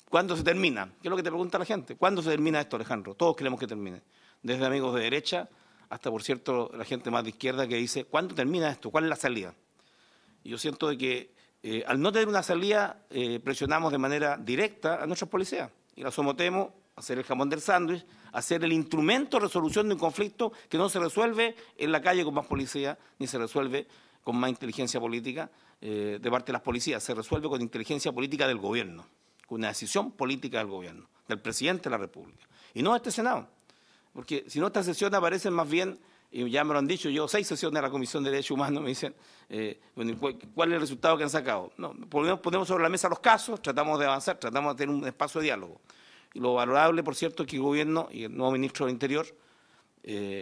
S10: ¿cuándo se termina? ¿Qué es lo que te pregunta la gente? ¿Cuándo se termina esto, Alejandro? Todos queremos que termine. Desde amigos de derecha hasta, por cierto, la gente más de izquierda que dice, ¿cuándo termina esto? ¿Cuál es la salida? Y yo siento de que al no tener una salida, presionamos de manera directa a nuestros policías y la sometemos a hacer el jamón del sándwich, a hacer el instrumento de resolución de un conflicto que no se resuelve en la calle con más policía, ni se resuelve con más inteligencia política de parte de las policías, se resuelve con inteligencia política del gobierno, con una decisión política del gobierno, del presidente de la República, y no de este Senado. Porque si no, estas sesiones aparecen más bien, y ya me lo han dicho, yo 6 sesiones de la Comisión de Derechos Humanos, me dicen, bueno, ¿cuál es el resultado que han sacado? No, ponemos sobre la mesa los casos, tratamos de avanzar, tratamos de tener un espacio de diálogo. Y lo valorable, por cierto, es que el gobierno y el nuevo ministro del Interior,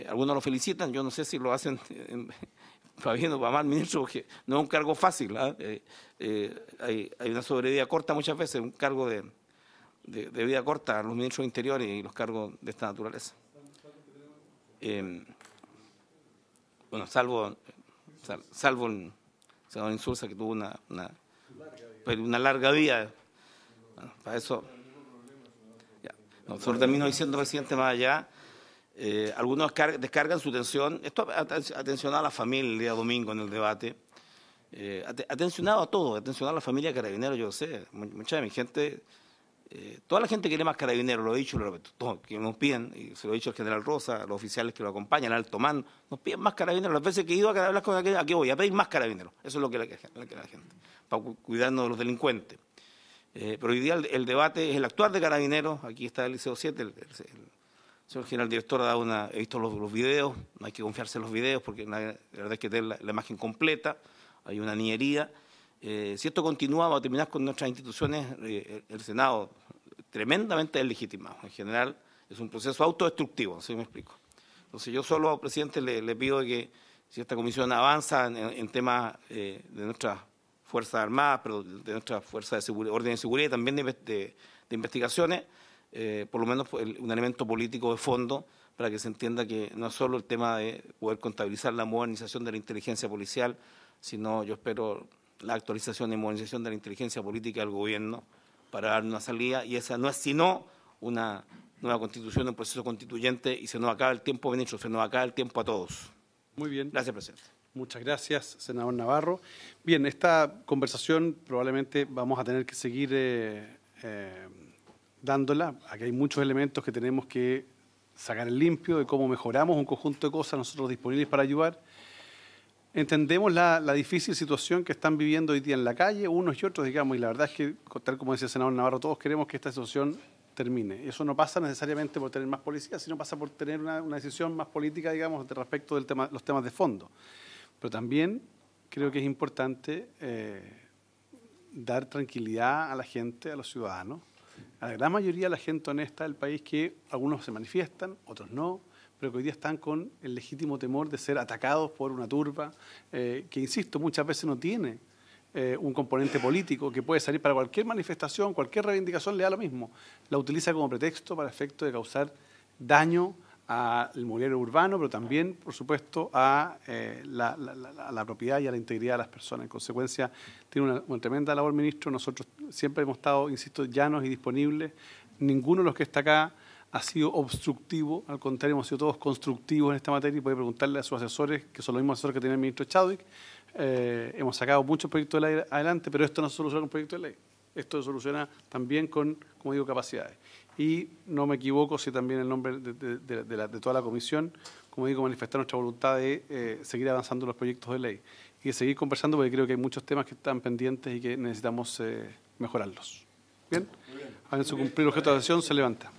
S10: algunos lo felicitan, yo no sé si lo hacen para bien o para mal, ministro, porque no es un cargo fácil. Hay una sobrevida corta muchas veces, un cargo de vida corta a los ministros del Interior y los cargos de esta naturaleza. Bueno, salvo senador Insulza, que tuvo una larga vida. Bueno, para eso... Ya. No, solo termino diciendo, presidente, más allá, algunos descargan su tensión. Esto ha tensionado a la familia el día domingo en el debate. Ha tensionado a todo, ha tensionado a la familia de Carabineros, yo sé. Mucha de mi gente... toda la gente quiere más Carabineros, lo he dicho, lo repito, todos, que nos piden, y se lo he dicho al general Rosa, a los oficiales que lo acompañan, al alto mando, nos piden más Carabineros. Las veces que he ido a hablar con aquellos, aquí voy, a pedir más Carabineros. Eso es lo que la gente, para cuidarnos de los delincuentes. Pero hoy día el debate es el actuar de Carabineros. Aquí está el Liceo 7, el señor general director ha dado he visto los videos, no hay que confiarse en los videos porque la verdad es que tener la imagen completa, hay una niñería. Si esto continúa, va a terminar con nuestras instituciones, el Senado, tremendamente deslegitimado. En general, es un proceso autodestructivo, así me explico. Entonces, yo solo, presidente, le pido que si esta comisión avanza en temas de nuestras Fuerzas Armadas, pero de nuestras fuerzas de seguridad, orden de seguridad y también de investigaciones, por lo menos un elemento político de fondo para que se entienda que no es solo el tema de poder contabilizar la modernización de la inteligencia policial, sino yo espero la actualización y modernización de la inteligencia política del gobierno para dar una salida, y esa no es sino una nueva constitución, un proceso constituyente, y se nos acaba el tiempo, ministro, se nos acaba el tiempo a todos.
S2: Muy bien.
S10: Gracias, presidente.
S2: Muchas gracias, senador Navarro. Bien, esta conversación probablemente vamos a tener que seguir dándola. Aquí hay muchos elementos que tenemos que sacar en limpio de cómo mejoramos un conjunto de cosas nosotros disponibles para ayudar. Entendemos la difícil situación que están viviendo hoy día en la calle, unos y otros, digamos, y la verdad es que, tal como decía el senador Navarro, todos queremos que esta situación termine. Eso no pasa necesariamente por tener más policías, sino pasa por tener una decisión más política, digamos, respecto de los temas de fondo. Pero también creo que es importante dar tranquilidad a la gente, a los ciudadanos, a la gran mayoría de la gente honesta del país, que algunos se manifiestan, otros no, pero que hoy día están con el legítimo temor de ser atacados por una turba que, insisto, muchas veces no tiene un componente político, que puede salir para cualquier manifestación, cualquier reivindicación, le da lo mismo. La utiliza como pretexto para efecto de causar daño al mobiliario urbano, pero también, por supuesto, a la propiedad y a la integridad de las personas. En consecuencia, tiene una tremenda labor, ministro. Nosotros siempre hemos estado, insisto, llanos y disponibles. Ninguno de los que está acá ha sido obstructivo, al contrario, hemos sido todos constructivos en esta materia, y puede preguntarle a sus asesores, que son los mismos asesores que tiene el ministro Chadwick. Hemos sacado muchos proyectos de ley adelante, pero esto no se soluciona con un proyecto de ley. Esto se soluciona también con, como digo, capacidades. Y no me equivoco si también el nombre de toda la comisión, como digo, manifestar nuestra voluntad de seguir avanzando los proyectos de ley y de seguir conversando, porque creo que hay muchos temas que están pendientes y que necesitamos mejorarlos. ¿Bien? Habiendo cumplido el objeto de la sesión, se levanta.